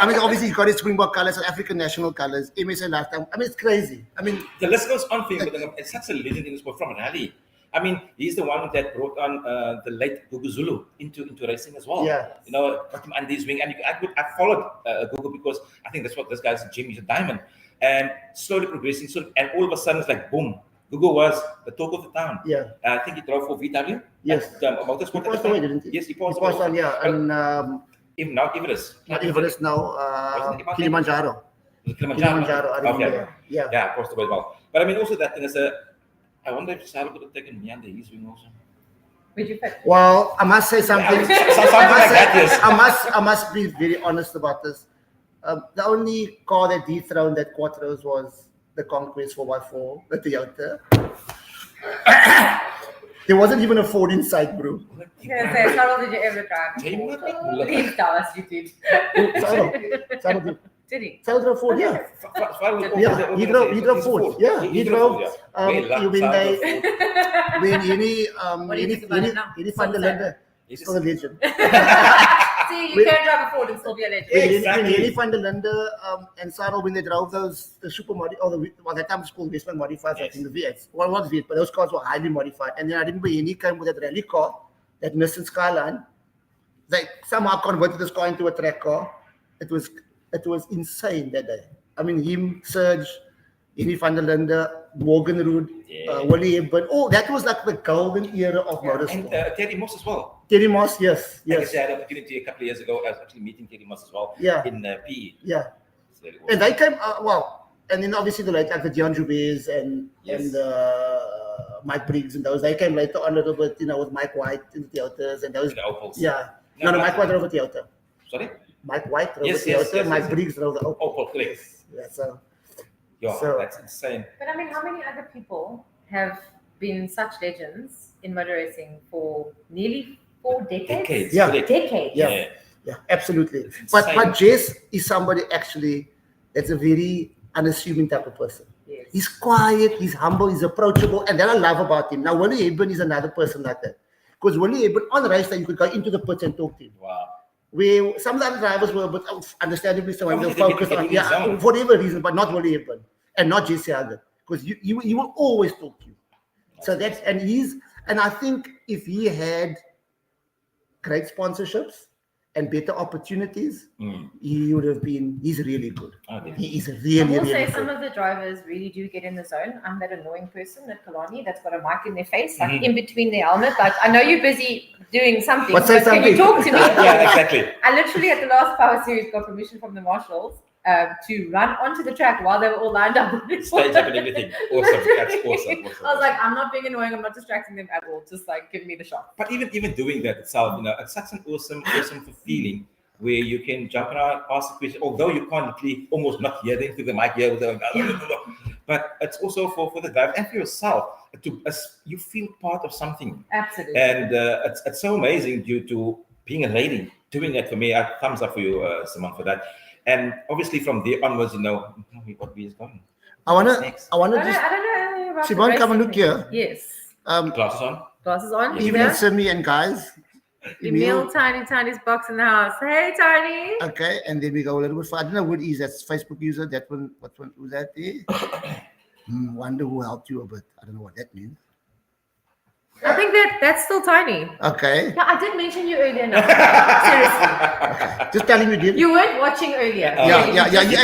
I mean, obviously, he's got his Springbok colors, South African national colors, MSA lifetime. I mean, it's crazy. I mean, The list goes on for him, but it's such a legend in the sport from rally. I mean, he's the one that brought on the late Gugu Zulu into racing as well. Yeah. You know, got him under his wing. And I followed Gugu because I think that's what this guy's Jim, he's a diamond. And slowly progressing. And all of a sudden, it's like, boom. Gugu was the talk of the town. yeah. I think he drove for VW. Yes. At, He Motorsport. passed away, didn't he? Yes, he He passed passed away. on, yeah. And Even now, Everest. not Everest now, Wasn't it Kilimanjaro. Kilimanjaro. I remember. Okay. Yeah. Yeah, passed away as well. But I mean, also that thing is I wonder if Sarel could have taken me under his wing also. Would you pick? Well, I must say something. Something like that, yes. I must be very honest about this. The only car that dethroned that Quattros was the Conquest 4x4, the Toyota. There wasn't even a Ford inside, bro. I was gonna say, Sarel, did you ever drive? Tell you what, Please tell us you did. Sarel did. Did he? Sarel drove Ford, yeah. Yeah, He drove Ford. Yeah, he drove. When What do you think about it now? Any van der Linde, he's still a legend. See, you can't drive a Ford and still be a legend. Exactly. When van der Linde and Sarel, when they drove the super that time it was called Westman modifieds, I think the V8s. Well, not V8, but those cars were highly modified. And then I remember he came with that rally car, that Nissan Skyline. They somehow converted this car into a track car. It was insane that day. I mean, him, Serge, Henny van der Linde, Morgan Rood, Willie Hepburn. Oh, that was like the golden era of motorsport. And Terry Moss as well. Terry Moss, yes. I guess I had an opportunity a couple of years ago. I was actually meeting Terry Moss as well in PE. Yeah. And they came, and then obviously the like the Dion Jubes and Mike Briggs and those, they came later on a little bit, with Mike White in the Toyotas and those. The Opals. Yeah. No, Mike White drove a Toyota. Sorry? Mike White drove a Toyota, Mike Briggs drove the Opal. Opal, correct. Yeah, so that's insane. But I mean, how many other people have been such legends in motor racing for nearly 4 decades? Yeah. Decades. Yeah, absolutely. But Jess is somebody actually that's a very unassuming type of person. Yes. He's quiet, he's humble, he's approachable, and that I love about him. Now, Willie Hepburn is another person like that. Because Willie Hepburn, on the race day, you could go into the pits and talk to him. Wow. Where some of the other drivers were, but understandably so, and they're focused on, for whatever reason, but not Willie Hepburn and not Jesse Haggard. Because you will always talk to you. So that's, and I think if he had great sponsorships and better opportunities, he would have been, he's really good. He is really, I will say good. some of the drivers really do get in the zone. I'm that annoying person at Kalani that's got a mic in their face, like in between their helmet. Like, I know you're busy doing something, but can you talk to me? Yeah, exactly. I literally at the last Power Series got permission from the marshals to run onto the track while they were all lined up. Stage up and everything. Awesome. That's awesome. I was like, I'm not being annoying. I'm not distracting them at all. Just like, give me the shot. But even doing that itself, it's such an awesome feeling where you can jump around, ask a question, although you can't really almost not hear them through the mic here. But it's also for the driver and for yourself you feel part of something. Absolutely. And it's so amazing due to being a lady doing that for me. Thumbs up for you, Simone, for that. And obviously from there onwards, what we is going. I wanna I don't know about Simone, come and look here. Yes. Glasses on. Even and Simi and guys. Emil, Tiny's box in the house. Hey, Tiny. Okay, and then we go a little bit far. I don't know what is that Facebook user. That one. What one was that? Wonder who helped you a bit. I don't know what that means. I think that's still Tiny. Okay. Yeah, I did mention you earlier. No, seriously. Okay. Just telling you, did. You weren't watching earlier.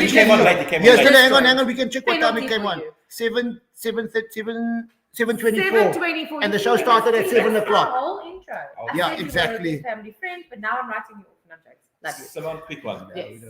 You came on late. Yes, hang on. We can check what time it came on. 7:24. And the show started at 7 o'clock. The whole intro. Yeah, exactly. Family friend, but now I'm writing you off. No jokes. Love you. Simone, quick one. Yes.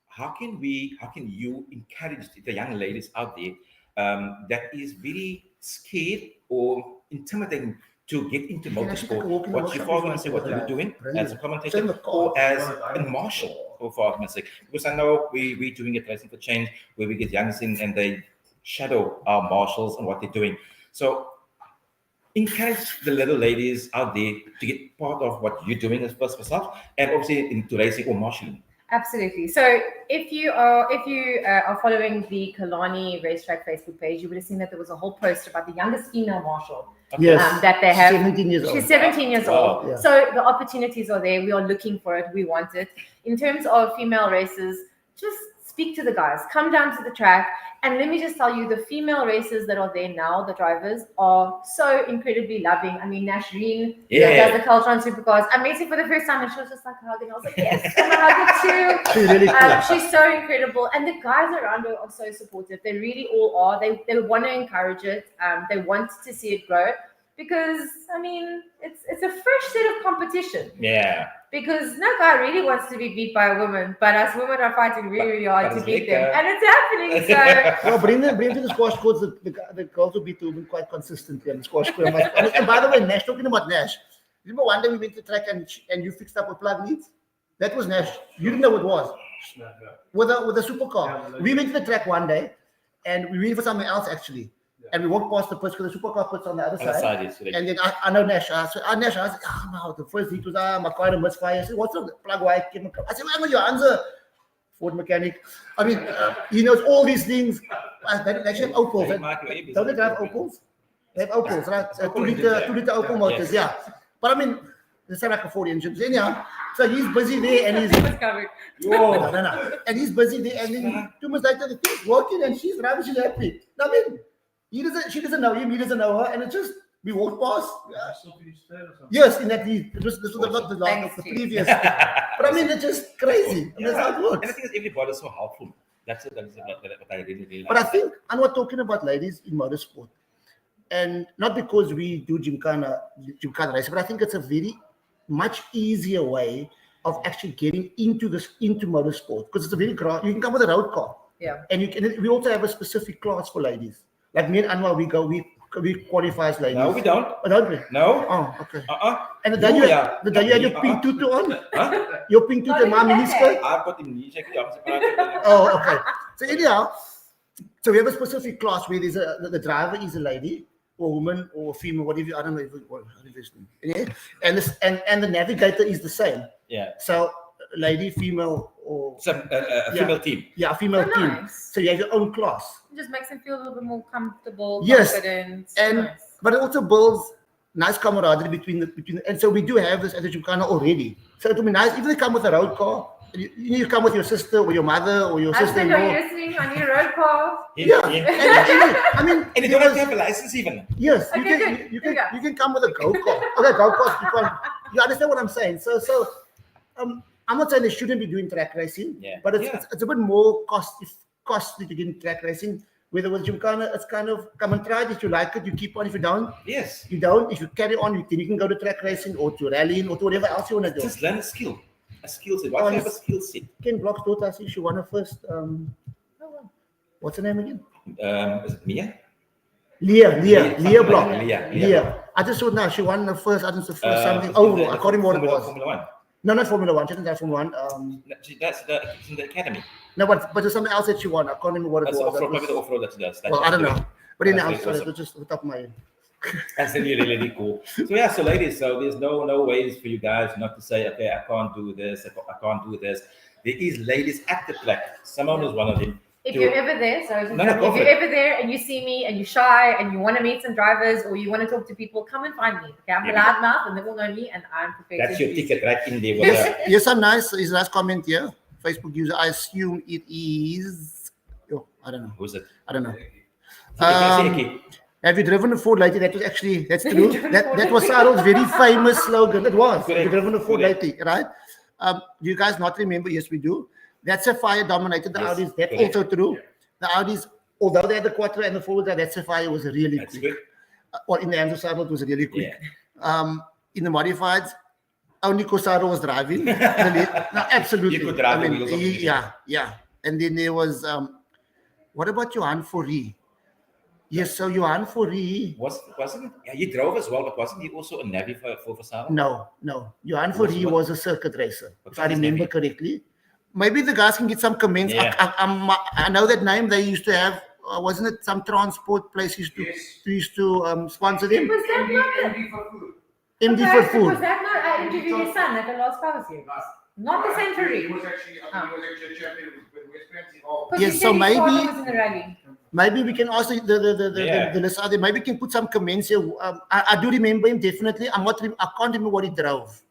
How can you encourage the young ladies out there that is very scared or intimidating to get into motorsport? What you going to say, what you're doing as a commentator or as a marshal, for argument's sake? Because I know we're doing a Racing for Change where we get youngsters in and they shadow our marshals and what they're doing. So encourage the little ladies out there to get part of what you're doing as first yourself, and obviously into racing or marshalling. Absolutely. So if you are following the Kalani Racetrack Facebook page, you would have seen that there was a whole post about the youngest female marshal. Yes. That they have. 17 years old. She's 17 years old. Yeah. So the opportunities are there. We are looking for it. We want it. In terms of female races, just speak to the guys. Come down to the track. And let me just tell you, the female racers that are there now, the drivers, are so incredibly loving. I mean, Nashreen does the Cultron Supercars. I met her for the first time and she was just like hugging. I was like, yes, I'm going to hug her too. She's really cool. She's so incredible. And the guys around her are so supportive. They really all are. They want to encourage it. They want to see it grow. Because, I mean, it's a fresh set of competition. Yeah. Because no guy really wants to be beat by a woman, but us women are fighting really hard to beat them. And it's happening, so... Well, bring them to the squash courts. The girls will beat them quite consistently on the squash court. And by the way, Nash, talking about Nash, remember one day we went to track and you fixed up a plug leads? That was Nash. You didn't know what it was. With a supercar. We went to the track one day and we went for something else actually. And we walked past the pits because the supercar pits on the other side. And then I know Nash. I said, Nash, I was like, no, the first heat was, my car misfire. I said, what's the plug white? I said, well, your answer. Ford mechanic. I mean, he knows all these things. They actually have Opals. Don't they drive Opals? They have Opals, right? 2-liter Opal motors, yeah. But I mean, it's like a Ford engine. Anyhow, so he's busy there and he's no. And he's busy there and then 2 months later the thing's working and she's driving, she's happy. I mean, she doesn't know him, he doesn't know her, and it just we walked past. Yes, in that this was not the last, the previous. But I mean, it's just crazy. And that's how it works. And I think everybody is so helpful. That's what I really like. But I think I'm not talking about ladies in motorsport, and not because we do Gymkhana racing, but I think it's a very much easier way of actually getting into motorsport, because it's a very you can come with a road car. Yeah. And we also have a specific class for ladies. Like me and Anwar, we qualify as ladies. No, we don't. Oh, don't we? No. Oh, okay. And the No, day you yeah. had your pink tutu on? Huh? Your pink tutu and my miniskirt? I've got him knee check. Oh, okay. So anyhow, so we have a specific class where there's the driver is a lady or woman or female, whatever. I don't know what it is. Yeah? And the navigator is the same. Yeah. So lady, female, or female team. Yeah, female team. Nice. So you have your own class. It just makes them feel a little bit more comfortable, Yes. confident. And but it also builds nice camaraderie between and so we do have this at the Gymkhana already. So it would be nice if they come with a road car. You come with your sister or your mother or your Husband, are sister-in-law. you listening? I need a road car. Yeah. And I mean, And you don't have a license even. yes, Okay, you can come with a go car. Okay, go cars. You understand what I'm saying? So I'm not saying they shouldn't be doing track racing, but it's a bit more costly to get into track racing. Whether with Gymkhana, it's kind of come and try it. If you like it, you keep on. If you don't, you don't. If you carry on, then you can go to track racing or to rallying or to whatever else you want to do. Just learn a skill set. Why do you have a skill set? Ken Block's daughter, I see she won her first. What's her name again? Is it Mia? Leah Block. Leah. I just saw now she won her first. I don't know something. Oh, I can't remember what it was. Formula One. No, not Formula One. She didn't have Formula One. That's in the academy. No, but there's something else that she won. I can't remember what it That's was. probably the off-road that she does. Well, I don't know. But anyhow, That's sorry, awesome. that's just off the top of my head. That's really cool. So ladies, so there's no ways for you guys not to say, okay, I can't do this, I can't do this. There is ladies at the track. Simone is one of them. If you're ever there, sorry, No, if go you're for it. ever there and you see me and you're shy and you want to meet some drivers or you want to talk to people, come and find me. Okay, I'm a loud mouth and they will know me and I'm prepared. That's your ticket right in there. Yes, some nice. Is last comment here. Facebook user. I assume it is. Oh, I don't know. Who's it? I don't know. Have you driven a Ford lately? That's true. That was Sarel's very famous slogan. It was. Have you driven a Ford lately, right? Do you guys not remember? Yes, we do. That Sapphire dominated the Audis. That's also true. The Audis, although they had the Quattro and the four-wheel, that Sapphire was really quick. Or in the hands of Sarel, it was really quick. In the modifieds, only Sarel was driving. No, absolutely. You could drive the wheels of the yeah. And then there was, what about Johan Fourie? Yes, so Johan Fourie wasn't it? Yeah, he drove as well, but wasn't he also a navvy for Sarel? No. Johan Fourie was a circuit racer, if I remember correctly. Maybe the guys can get some comments. Yeah. I know that name. They used to have, wasn't it some transport place used to sponsor them? Was that not MD for food. Was that not I interviewed his son at the last power series? Not the Century. He was actually a champion with West Yes, so maybe was in the rally. maybe we can ask the listener. Maybe we can put some comments here. I do remember him definitely. I can't remember what he drove,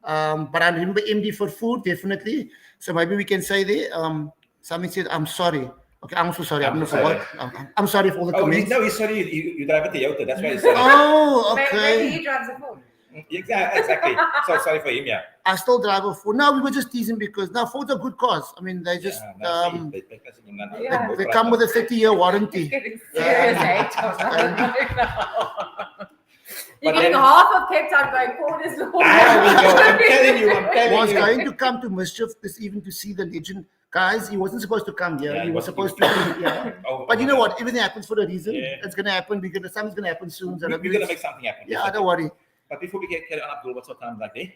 but I remember MD for food definitely. So maybe we can say there. Something said, "I'm sorry." Okay, I'm so sorry. I'm sorry for all the comments. No, he's sorry. You drive a Toyota. That's why he's sorry. Oh, okay. Maybe he drives a Ford. Exactly. So sorry for him. Yeah. I still drive a Ford. No, we were just teasing because now Fords are good cars. I mean, they just they come with a 30-year warranty. Getting serious hate. You're getting half of Cape Town going Ford is Ford. I'm telling you. Was going to come to Mischief this evening to see the legend. Guys, he wasn't supposed to come here. Yeah, he was supposed to be here. But you know what? Everything happens for a reason. Yeah. It's going to happen. Something's going to happen soon. We're going to make something happen. Yeah, don't worry. But before we get carried on, Abdul, what's our time like there?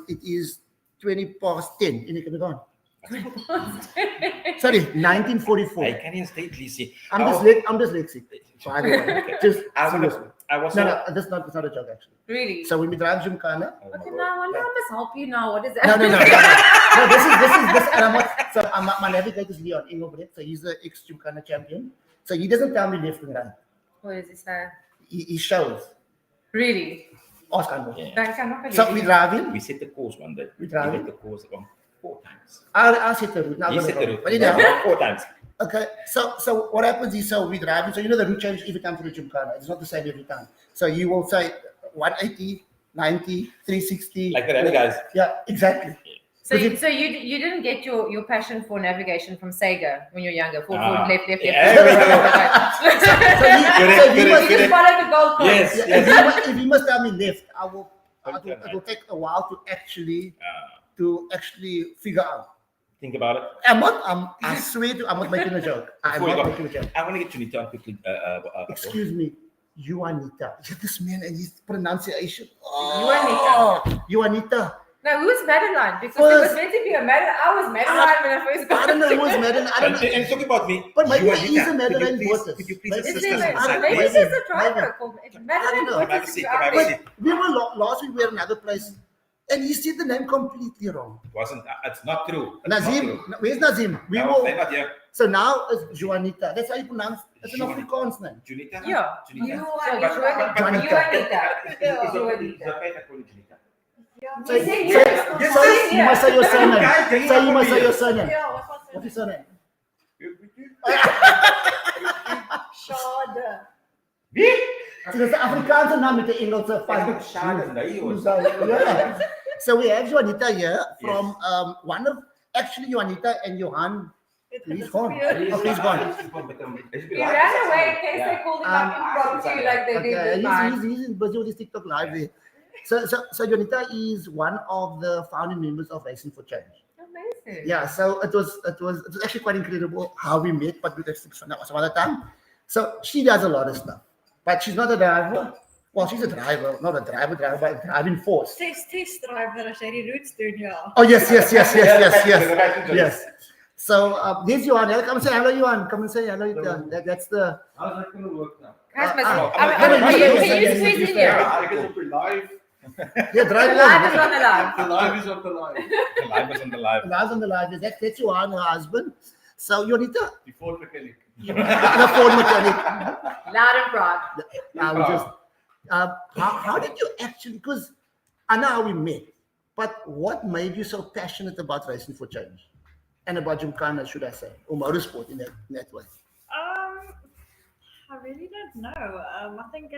It is 20:10. In the gone. Sorry, 1944. I can't even stay, Lizzie. I'm dyslexic. By the way. I was. No, that's not a joke actually. Really? So when we drive Gymkhana, Okay, now I must help you now. What is that? no. This. And my navigator is Leon Engelbrecht. So he's the ex-Gymkhana champion. So he doesn't tell me left and right. What does he say? He shows. Really? Ask Anwar. Yeah. So we drive in. We set the course one day. We drive set in. the course 4 times. I'll set the route. Now, He set the route. But anyhow, 4 times. okay, so what happens is, so we drive in, so you know the route changes every time for the Gymkhana. It's not the same every time. So you will say 180, 90, 360. Like the rally guys. Yeah, exactly. So you didn't get your passion for navigation from Sega when you were younger? Forward, left. Yeah. So You just follow the goal post. Yes. if you must tell me left, it will take a while to actually figure out. Think about it. I swear to, I'm not making a joke. I'm not making a joke. I want to get Junita on quickly. Excuse me, Juanita. This man and his pronunciation. Juanita. Now, who's Madeline? Because it was meant to be a Madeline. I was Madeline when I first got I don't know who was Madeline. I don't know. And talking about me, But my name Juanita, is Madeline Botes. Could you please Maybe assist us on the side? there's a driver called Madeline. know. Botes. But We were last week. We were in another place, and he said the name completely wrong. It's not true. It's Nazim. not true. Where's Nazim? No, they're not here. So now it's Juanita. That's how you pronounce. It's an Afrikaans name. Junita? Yeah. Junita. So you must say your surname. So you must say your surname. What's your surname? Shade. So there's the Afrikaanse naam met 'n Engelse van. Yeah. So we have Juanita here from one of Juanita and Johan. He's gone. Oh, he's gone. He ran away in case they called him up impromptu like they did this time. He's busy with his TikTok live there. So Juanita is one of the founding members of Racing for Change. Amazing. Yeah, so it was actually quite incredible how we met, but we did some other time. So she does a lot of stuff, but she's not a driver. Well, she's a driver, not a driver, but a driving force. Test driver as jy die routes doen, ja. Oh yes. Yes. So there's Johan. Come and say hello, Johan. Come and say hello. That's the. How's that going to work now? Guys, can you squeeze in here? I guess it'll be live. Yeah, drive Live is on the live. The live is on the live. The live is on the live. Live on the live. That's Johan, her husband. So Juanita, The Ford mechanic. the Ford mechanic. Loud and proud. I was just. How did you actually? Because I know how we met, but what made you so passionate about Racing for Change and about Gymkhana, should I say, or motorsport in that way? I really don't know. I think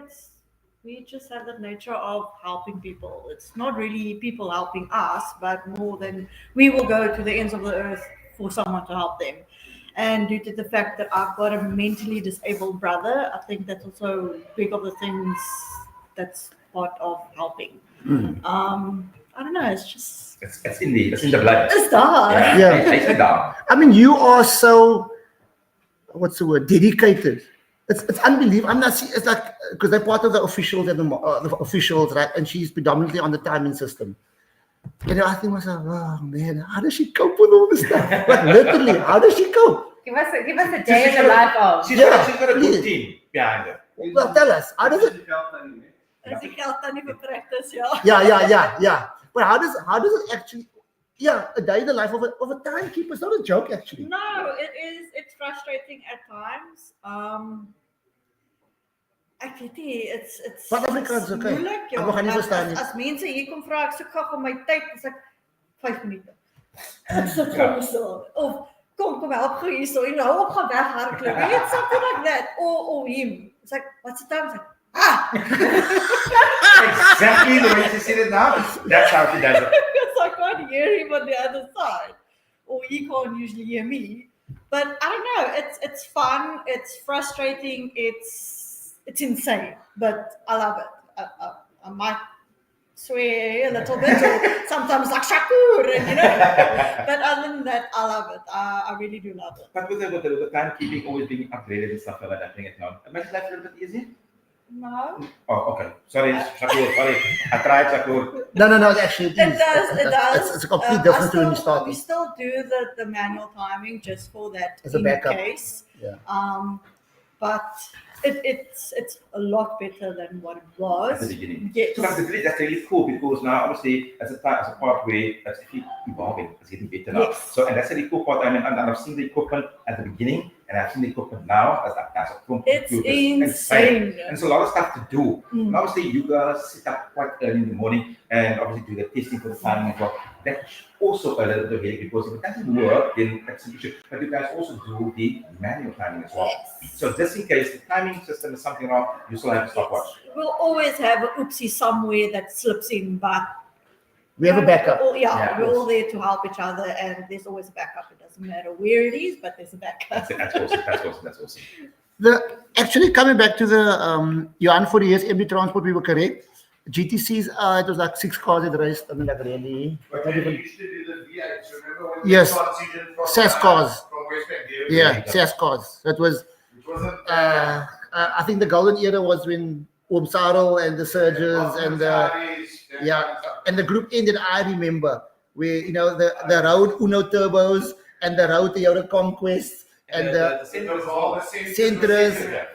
we just have that nature of helping people. It's not really people helping us, but more than we will go to the ends of the earth for someone to help them. And due to the fact that I've got a mentally disabled brother, I think that's also big of the things that's part of helping. I don't know. It's just It's in the blood. it's dark. Yeah. It's dark. I mean, you are so, what's the word? Dedicated. It's unbelievable. I'm not. It's like because they're part of the officials and the officials, right? And she's predominantly on the timing system. You know, I think myself, oh man, how does she cope with all this stuff? Like literally, how does she cope? Give us a day in the life of. She's got a good team behind her. Well, tell us, how does it? As die geld dan nie vir practice, ja. Yeah. But how does it actually? Yeah, a day in the life of a timekeeper. It's not a joke, actually. No, it is. It's frustrating at times. Ek weet nie, it's South Afrikaans, okay. moeilik, ja. Maar we gaan nie verstaan nie. As mense hier kom vra, ek soek gou my tyd, as ek 5 minute. Ek sit gou so. Of kom help gou hierso en hou op gaan weghardloop. Jy weet something like that. Or him. It's like, what's the time? It's like, Exactly the way she said it now. That's how she does it. because I can't hear him on the other side. Or he can't usually hear me. But I don't know, it's fun, it's frustrating, it's insane, but I love it. I might swear a little bit, or sometimes like Shakur, and you know. But other than that, I love it. I really do love it. But with the timekeeping always being upgraded and stuff like that, I think it now. It makes life a little bit easier. No. Oh, okay. Sorry, Shakur. Sorry, I tried Shakur. No. Actually, It does. It's a complete difference to when you start. We still do the manual timing just for that As a in backup. case. Yeah. but it's a lot better than what it was. At the beginning. Yes. So that's really cool because now obviously as a part where it's actually evolving, it's getting better now. Yes. So and that's a really cool part. I mean, and I've seen the equipment at the beginning and I've seen the equipment now as a It's insane. And it's a lot of stuff to do. And obviously you guys sit up quite early in the morning and obviously do the testing for the timing as well. That's also a little bit headache because if it doesn't work, then that's an issue. But you guys also do the manual timing as well. Yes. So just in case the timing system is something wrong, you still have a stopwatch. We'll always have an oopsie somewhere that slips in, but We have a backup. Yeah. We're all there to help each other, and there's always a backup. It doesn't matter where it is, but there's a backup. That's awesome. That's awesome. Actually coming back to the Johan 40 years MD Transport, we were correct. GTCs, it was like 6 cars at raced. I mean, like really. But they used to do the V8s, remember when Yes. we started season from SAS cars. From West Bank, Yeah, SAS cars. That was. It wasn't. I think the golden era was when Sarel and the Surges and and the group ended. I remember where the Road Uno turbos and the Road Toyota Conquest and the Centras.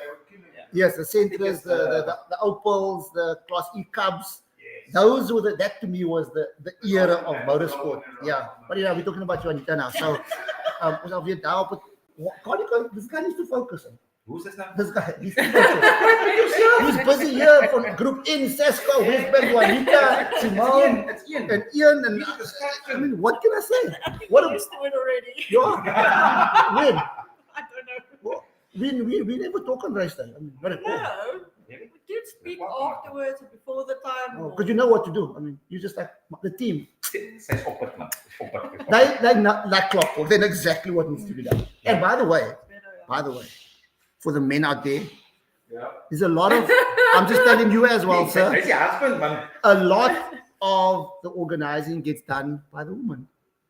Yes, the Centras, the Opals, the Class E Cubs. Yes. Those were that to me was the era of motorsport. Yeah, but we're talking about Juanita now. So, this guy needs to focus on. Who's this now? This guy, he's busy here from Group N, Sesco, Westbank, Juanita, Simone, and Ian. And I mean, what can I say? What I'm used to it already. Yeah. When? I don't know. We never talk on race day. I mean, not at all. No, we did speak afterwards or before the time. Because you know what to do. I mean, you just like the team. Says open. They not like clockwork. They know exactly what needs to be done. And by the way, for the men out there, there's a lot of. I'm just telling you as well, sir. That's your husband, man. A lot of the organizing gets done by the woman.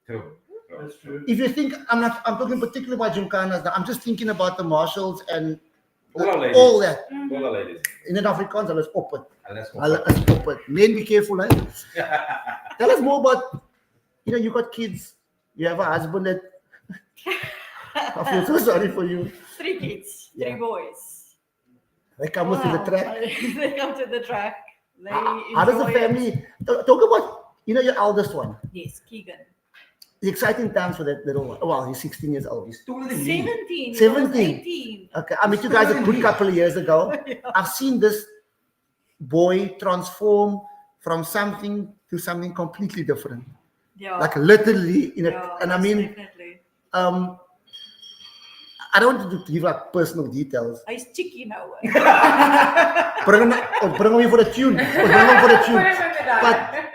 True. That's true. If you think I'm talking particularly about Gymkhanas now, I'm just thinking about the marshals and all that. All the ladies. In the Afrikaans, alles open. That's Alles open. Men, be careful, eh? Tell us more about, you got kids, you have a husband that I feel so sorry for you. 3 kids, 3 boys. They come to the track. They come to the track. They How does the enjoy family talk about your eldest one? Yes, Keegan. The exciting times for that little one. Well, he's 16 years old. He's 17. 17. 18. Okay, I met you guys a good couple of years ago. I've seen this boy transform from something to something completely different. Yeah. Like literally and I mean, definitely. I don't want to give like personal details. He's cheeky now. Bring him for a tune.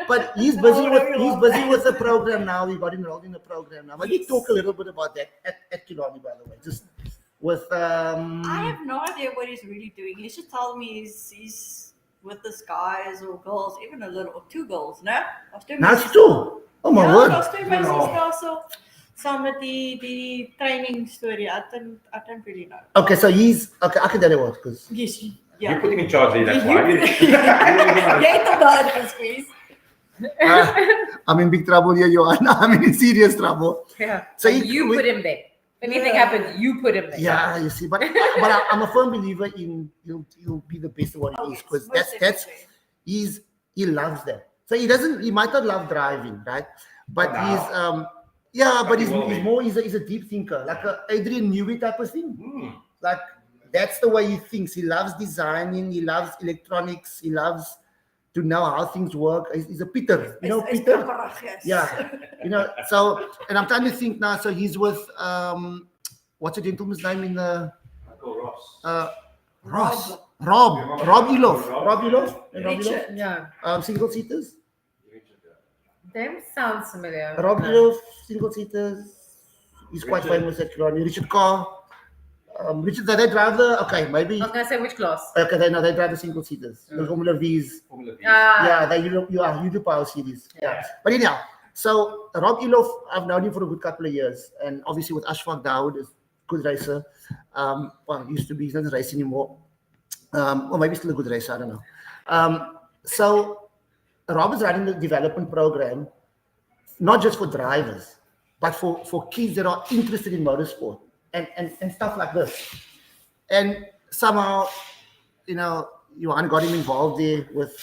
But he's busy with the program now. We got enrolled in the program now. Maybe talk a little bit about that at Killarney, by the way. Just with I have no idea what he's really doing. He should tell me he's with these guys or girls, even a little, or 2 girls, no? That's 2. Oh my word. Daar's 2 meisies so saam met die training story. I don't really know. Okay, so I can tell you what, because Yes, You put him in charge there, that's why. Jy het daai squeeze. I'm in big trouble here, Johan. I'm in serious trouble. Yeah. So you put him there. If anything happens, you put him there. Yeah, you see, but I'm a firm believer in he'll be the best of what he is, because he loves that. So he might not love driving, right? But he's a deep thinker, like a Adrian Newey type of thing. Like that's the way he thinks. He loves designing, he loves electronics, he loves to know how things work. He's a Peter, Peter. Yeah, so, and I'm trying to think now. So he's with what's the gentleman's name in the Ross? Rob Elof. Richard, yeah. Single seaters. Them sounds familiar. Rob Elof, single seaters. He's quite famous at Killarney. Richard Carr. Richard, they drive maybe. I was gonna say which class. Okay, they drive the single seaters. The Formula V's. Yeah, they you do power series. Yeah. But anyhow, so Rob Elof, I've known him for a good couple of years, and obviously with Ashfaq Dawood, is a good racer. Used to be, he's not racing anymore. Or maybe still a good racer, I don't know. So Rob is running the development program, not just for drivers, but for kids that are interested in motorsport and stuff like this. And somehow, Johan got him involved there with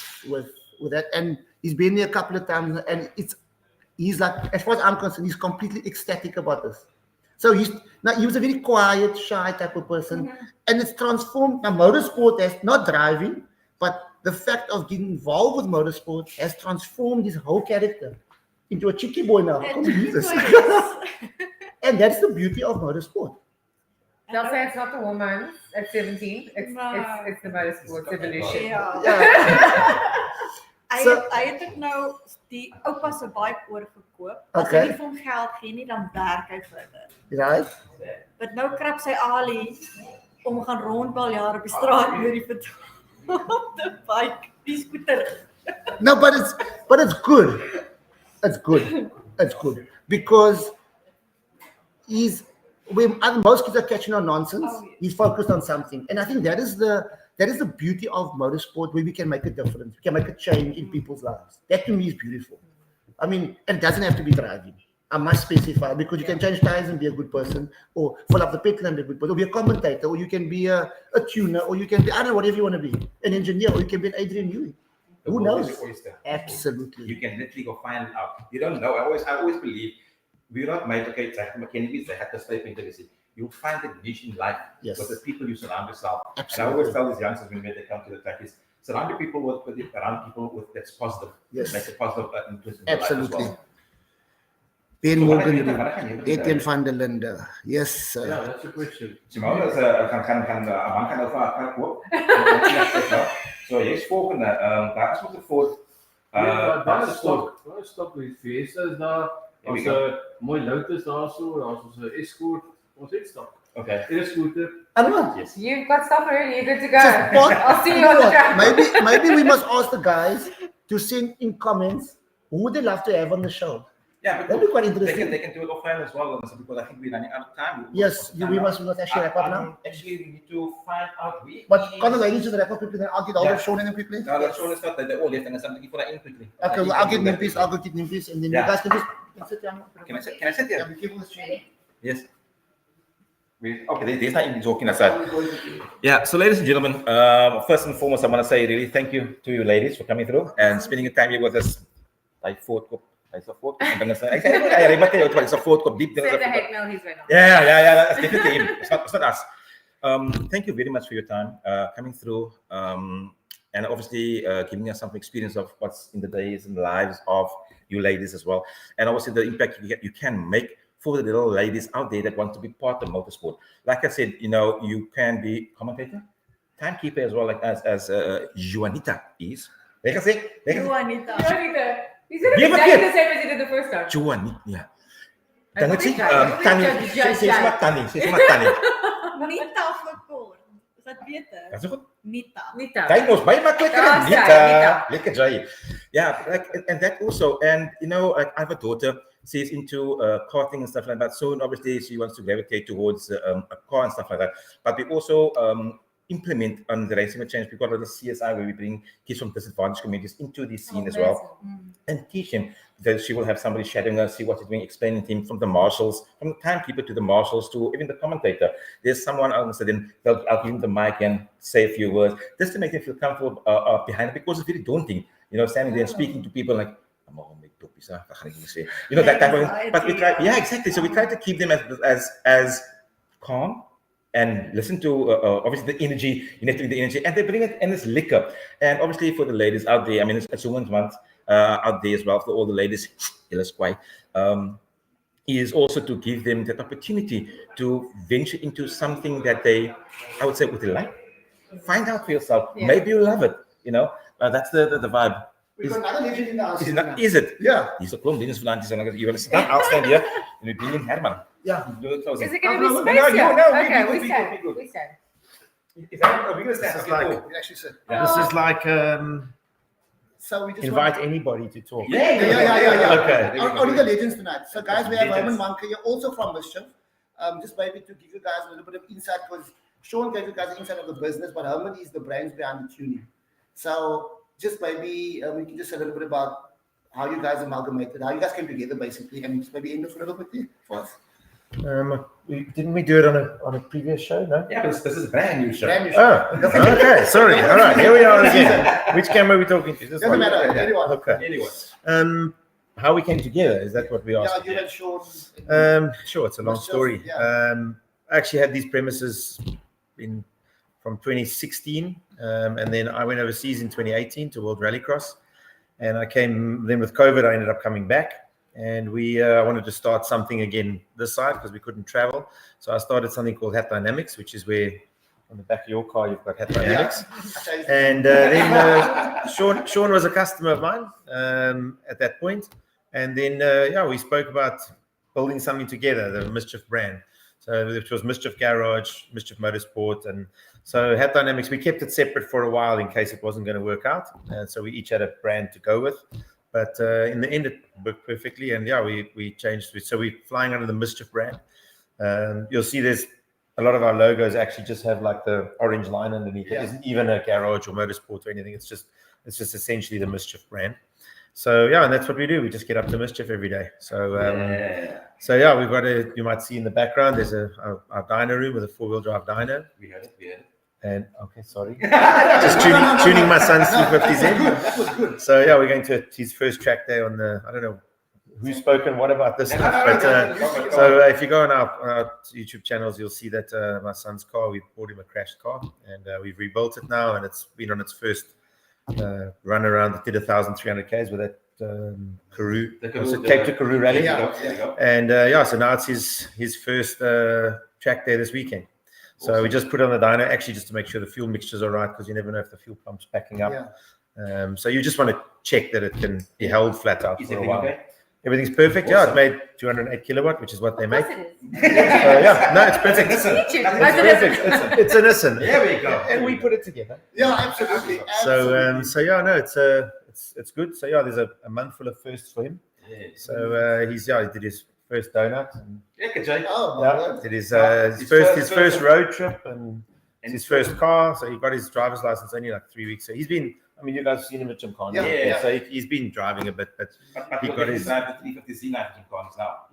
that, and he's been there a couple of times, and he's like, as far as I'm concerned, he's completely ecstatic about this. So he was a very quiet, shy type of person, and it's transformed. Now, motorsport has not driving, but the fact of getting involved with motorsport has transformed his whole character into a cheeky boy now. I can't believe this. And that's the beauty of motorsport. They'll say it's not the woman at 17. It's the motorsports evolution. Hy het dit nou die oupa se bike oorgekoop. As hy nie vir hom geld gee nie, dan werk hy verder. Right? But nou krap sy Ali om gaan rondbaljaar op die straat met die verdoemde bike, die scooter. No, but it's good. It's good. It's good because most kids are catching on nonsense. He's focused on something, and I think that is the beauty of motorsport, where we can make a difference. We can make a change in people's lives. That to me is beautiful. I mean, and it doesn't have to be driving. I must specify, because you can change tires and be a good person, or fill up the petrol and be a good person, or be a commentator, or you can be a tuner, or you can be, I don't know, whatever you want to be, an engineer, or you can be an Adrian Newey. Who knows? Absolutely. You can literally go find out. You don't know. I always believe we're not made, okay, McKinney, they had to stay integrity. You'll find the niche in life with the people you surround yourself. Absolutely. And I always tell these youngsters when they come to the track is surround people around people that's positive. Yes. Makes a positive influence in Absolutely. life as well. Ben Morgan, Etienne van der Linde. Yes, sir. Yeah, that's a question. Simone is gaan over So jy's volgende. Daar is met 'n Ford. Daar stop met feeste is daar. Ons 'n mooi Lotus daarso, daar's ons 'n Escort. Ons het stop. Okay. En 'n scooter. Yes. You've got stuff already. You're good to go. I'll see you on the track. Maybe we must ask the guys to send in comments who would they love to have on the show. Yeah, but that'd be quite interesting. They can do it offline as well, because I think we're running out of time. Yes, we must actually wrap up now. Actually, we need to find out. But can the ladies just wrap up quickly? Then I'll get all of Sean in them quickly. No, that's Sean is not. They're all left, and there's something for that in quickly. Okay, well, I'll get Nimpis, and then you guys can just sit down. Can I sit here? Yeah, yes. Okay, there's not even joking aside. Yeah, so ladies and gentlemen, first and foremost, I want to say really thank you to you ladies for coming through and spending your time here with us. Like It's a Ford. It's a Ford cup deep. Say the hate mail he's right now. Yeah. That's definitely him. It's not us. Thank you very much for your time coming through, and obviously giving us some experience of what's in the days and the lives of you ladies as well, and obviously the impact you can make for the little ladies out there that want to be part of motorsport. Like I said, you can be commentator, timekeeper as well, like as Juanita is. Like I said, Juanita. He's going to be exactly the same as he did the first time. Juanita, yeah. Dan het sy Tannie. Sy sê maar Tannie. Nita verkoor. Is dat beter? That's good. Nita. Kijk ons baie makliker. Nita. Lekker jy. Yeah, and that also, and like I have a daughter, she's into karting and stuff like that. So obviously she wants to gravitate towards a car and stuff like that. But we also implement on the Racing with Change. We've got a little CSI where we bring kids from disadvantaged communities into this scene as well, and teach him. That she will have somebody shadowing her, see what he's doing, explaining to him from the marshals, from the timekeeper to the marshals to even the commentator. There's someone else, then I'll give him the mic and say a few words just to make them feel comfortable behind it, because it's very daunting, standing there and speaking to people like, that type of. But we try, exactly. So we try to keep them as calm and listen to obviously the energy. You need to be the energy, and they bring it, and it's liquor. And obviously for the ladies out there, I mean, it's Women's Month. Out there as well for all the ladies, is also to give them that opportunity to venture into something that they, I would say, would they like. Find out for yourself. Yeah. Maybe you love it. That's the vibe. We've got another legend in the house. Is it? Yeah. He's a klomp legends vanavond. You're going to sit down, I'll stand here, and we're bringing Herman. Yeah. Do it closing. Is it going to be space here? No, okay, we stand. Is that we're going to stand? This is like, we actually said. This is like so we just invite anybody to talk. Yeah. Okay. Only the legends tonight. So guys, we have Herman Manke here, also from Mischief. Just maybe to give you guys a little bit of insight, because Sean gave you guys the insight of the business, but Herman is the brains behind the tuning. So just maybe we can just say a little bit about how you guys amalgamated, how you guys came together basically, and just maybe end off a little bit there for us. Didn't we do it on a previous show? No. Yeah, but this is a brand new show. Oh, okay. Sorry. All right. Here we are again. Which camera are we talking to? This Doesn't one? matter. Anyone. Okay. Anyway. How we came together? Is that what we asked? Yeah, you and Sean. Sure. It's a long Myself, story. yeah. I actually had these premises from 2016, and then I went overseas in 2018 to World Rallycross, and I came then with COVID. I ended up coming back. And we wanted to start something again this side because we couldn't travel. So I started something called Hat Dynamics, which is where on the back of your car you've got Hat Dynamics. Yeah. And then Sean was a customer of mine at that point. And then we spoke about building something together, the Mischief brand. So it was Mischief Garage, Mischief Motorsport, and so Hat Dynamics. We kept it separate for a while in case it wasn't going to work out. And so we each had a brand to go with. But in the end, it worked perfectly. And we changed it. So we're flying under the Mischief brand. You'll see there's a lot of our logos actually just have like the orange line underneath. It isn't even a garage or motorsport or anything. It's just essentially the Mischief brand. So and that's what we do. We just get up to Mischief every day. So we've got you might see in the background, there's our dyno room with a 4-wheel drive dyno. We had it. And okay, sorry. Just tuning my son's 350Z. That was good. So we're going to his first track day on the, I don't know who's spoken what about this stuff, but so if you go on our YouTube channels, you'll see that my son's car, we bought him a crashed car, and we've rebuilt it now, and it's been on its first run around. It did 1,300 Ks with that Karoo, Cape to Karoo rally, and so now it's his first track day this weekend. So awesome. We just put on the dyno actually just to make sure the fuel mixtures are right, because you never know if the fuel pump's backing up. So you just want to check that it can be held flat out for a while. Okay? Everything's perfect. Awesome. Yeah, it made 208 kilowatt, which is what they make. It is. No, it's perfect. It's perfect. It's a Nissan. There we go. And we put it together. Yeah, absolutely. It's good. So there's a month full of firsts for him. Yeah. So he did his first donut. And, did his first road trip and his first car. So he got his driver's license only like 3 weeks. So he's been. I mean, you guys have seen him at Gymkhana. So he, he's been driving a bit, but he got his. The 350Z at Gymkhana now.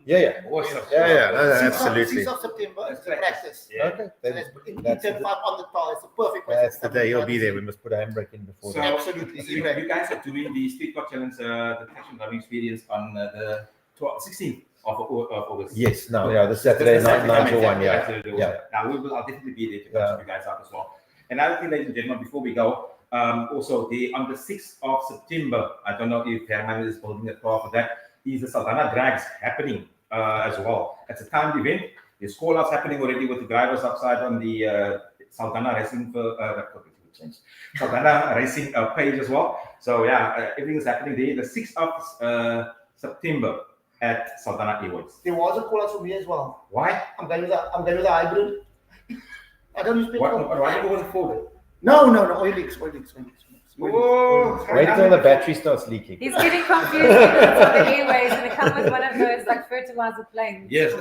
Awesome. No, absolutely. 6th of September, it's practice. Okay. That's the on the car. It's a perfect. That's the day he'll be there. We must put a handbrake in before. So, absolutely. So you guys are doing the Street Car Challenge, the traction driving experience on the 16th of August. Yes. The Saturday 9 to 1. Now I'll definitely be there to catch you guys up as well. Another thing, ladies and gentlemen, before we go. Also, on the 6th of September, I don't know if Herman is building a car for that, is the Saldanha Drags happening as well. It's a timed event. There's call-outs happening already with the drivers outside on the Saldanha Racing Saldanha Racing page as well. So everything is happening there. The 6th of September at Saldanha Airways. There was a call-out for me as well. Why? I'm going with the hybrid. I don't use why do you go with the forward? No, oil leaks. Oh, wait till the battery starts leaking. He's getting confused because it's on the airways and it comes with one of those like fertilizer planes. Yes.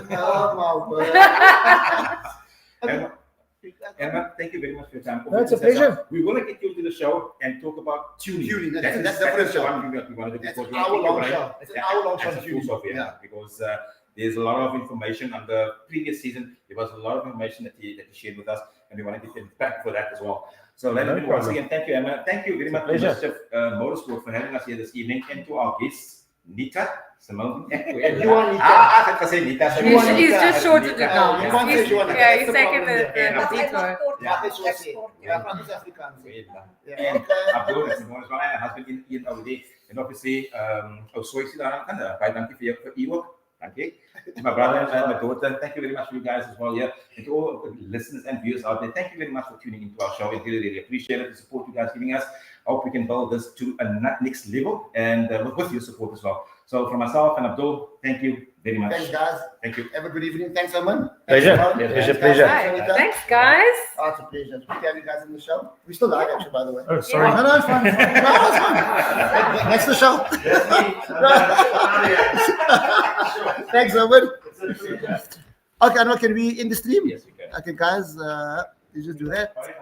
Emma, thank you very much for your time. No, it's a pleasure. We want to get you to the show and talk about tuning. That's the first show. We want to do. It's an hour-long show. It's an hour-long show. Because there's a lot of information on the previous season. There was a lot of information that he shared with us, and we want to get them back for that as well. So, ladies and gentlemen, once again, thank you, Emma. Thank you very much to Mischief Motorsport for having us here this evening, and to our guests, Nita, Simone. You want Nita? He's just shortened it now. He's taking the detour. And Abdul and Simone as well, and husband Ian over there. And obviously, Osoisi daaraan, baie dankie vir u ook. Okay. My brother and my daughter, thank you very much for you guys as well here. And to all the listeners and viewers out there, thank you very much for tuning into our show. We really appreciate it, the support you guys giving us. I hope we can build this to a next level and with your support as well. So from myself and Abdul, thank you very much. Thanks, guys. Thank you. Have a good evening. Thanks, Aman. Pleasure. Pleasure. Thanks, guys. Oh, it's a pleasure. Good to have you guys in the show. We still live, actually, by the way. Oh, sorry. No, it's fine. Next the show. Thanks, Aman. Okay, now can we end the stream? Yes, we can. Okay, guys, you just do that. All right,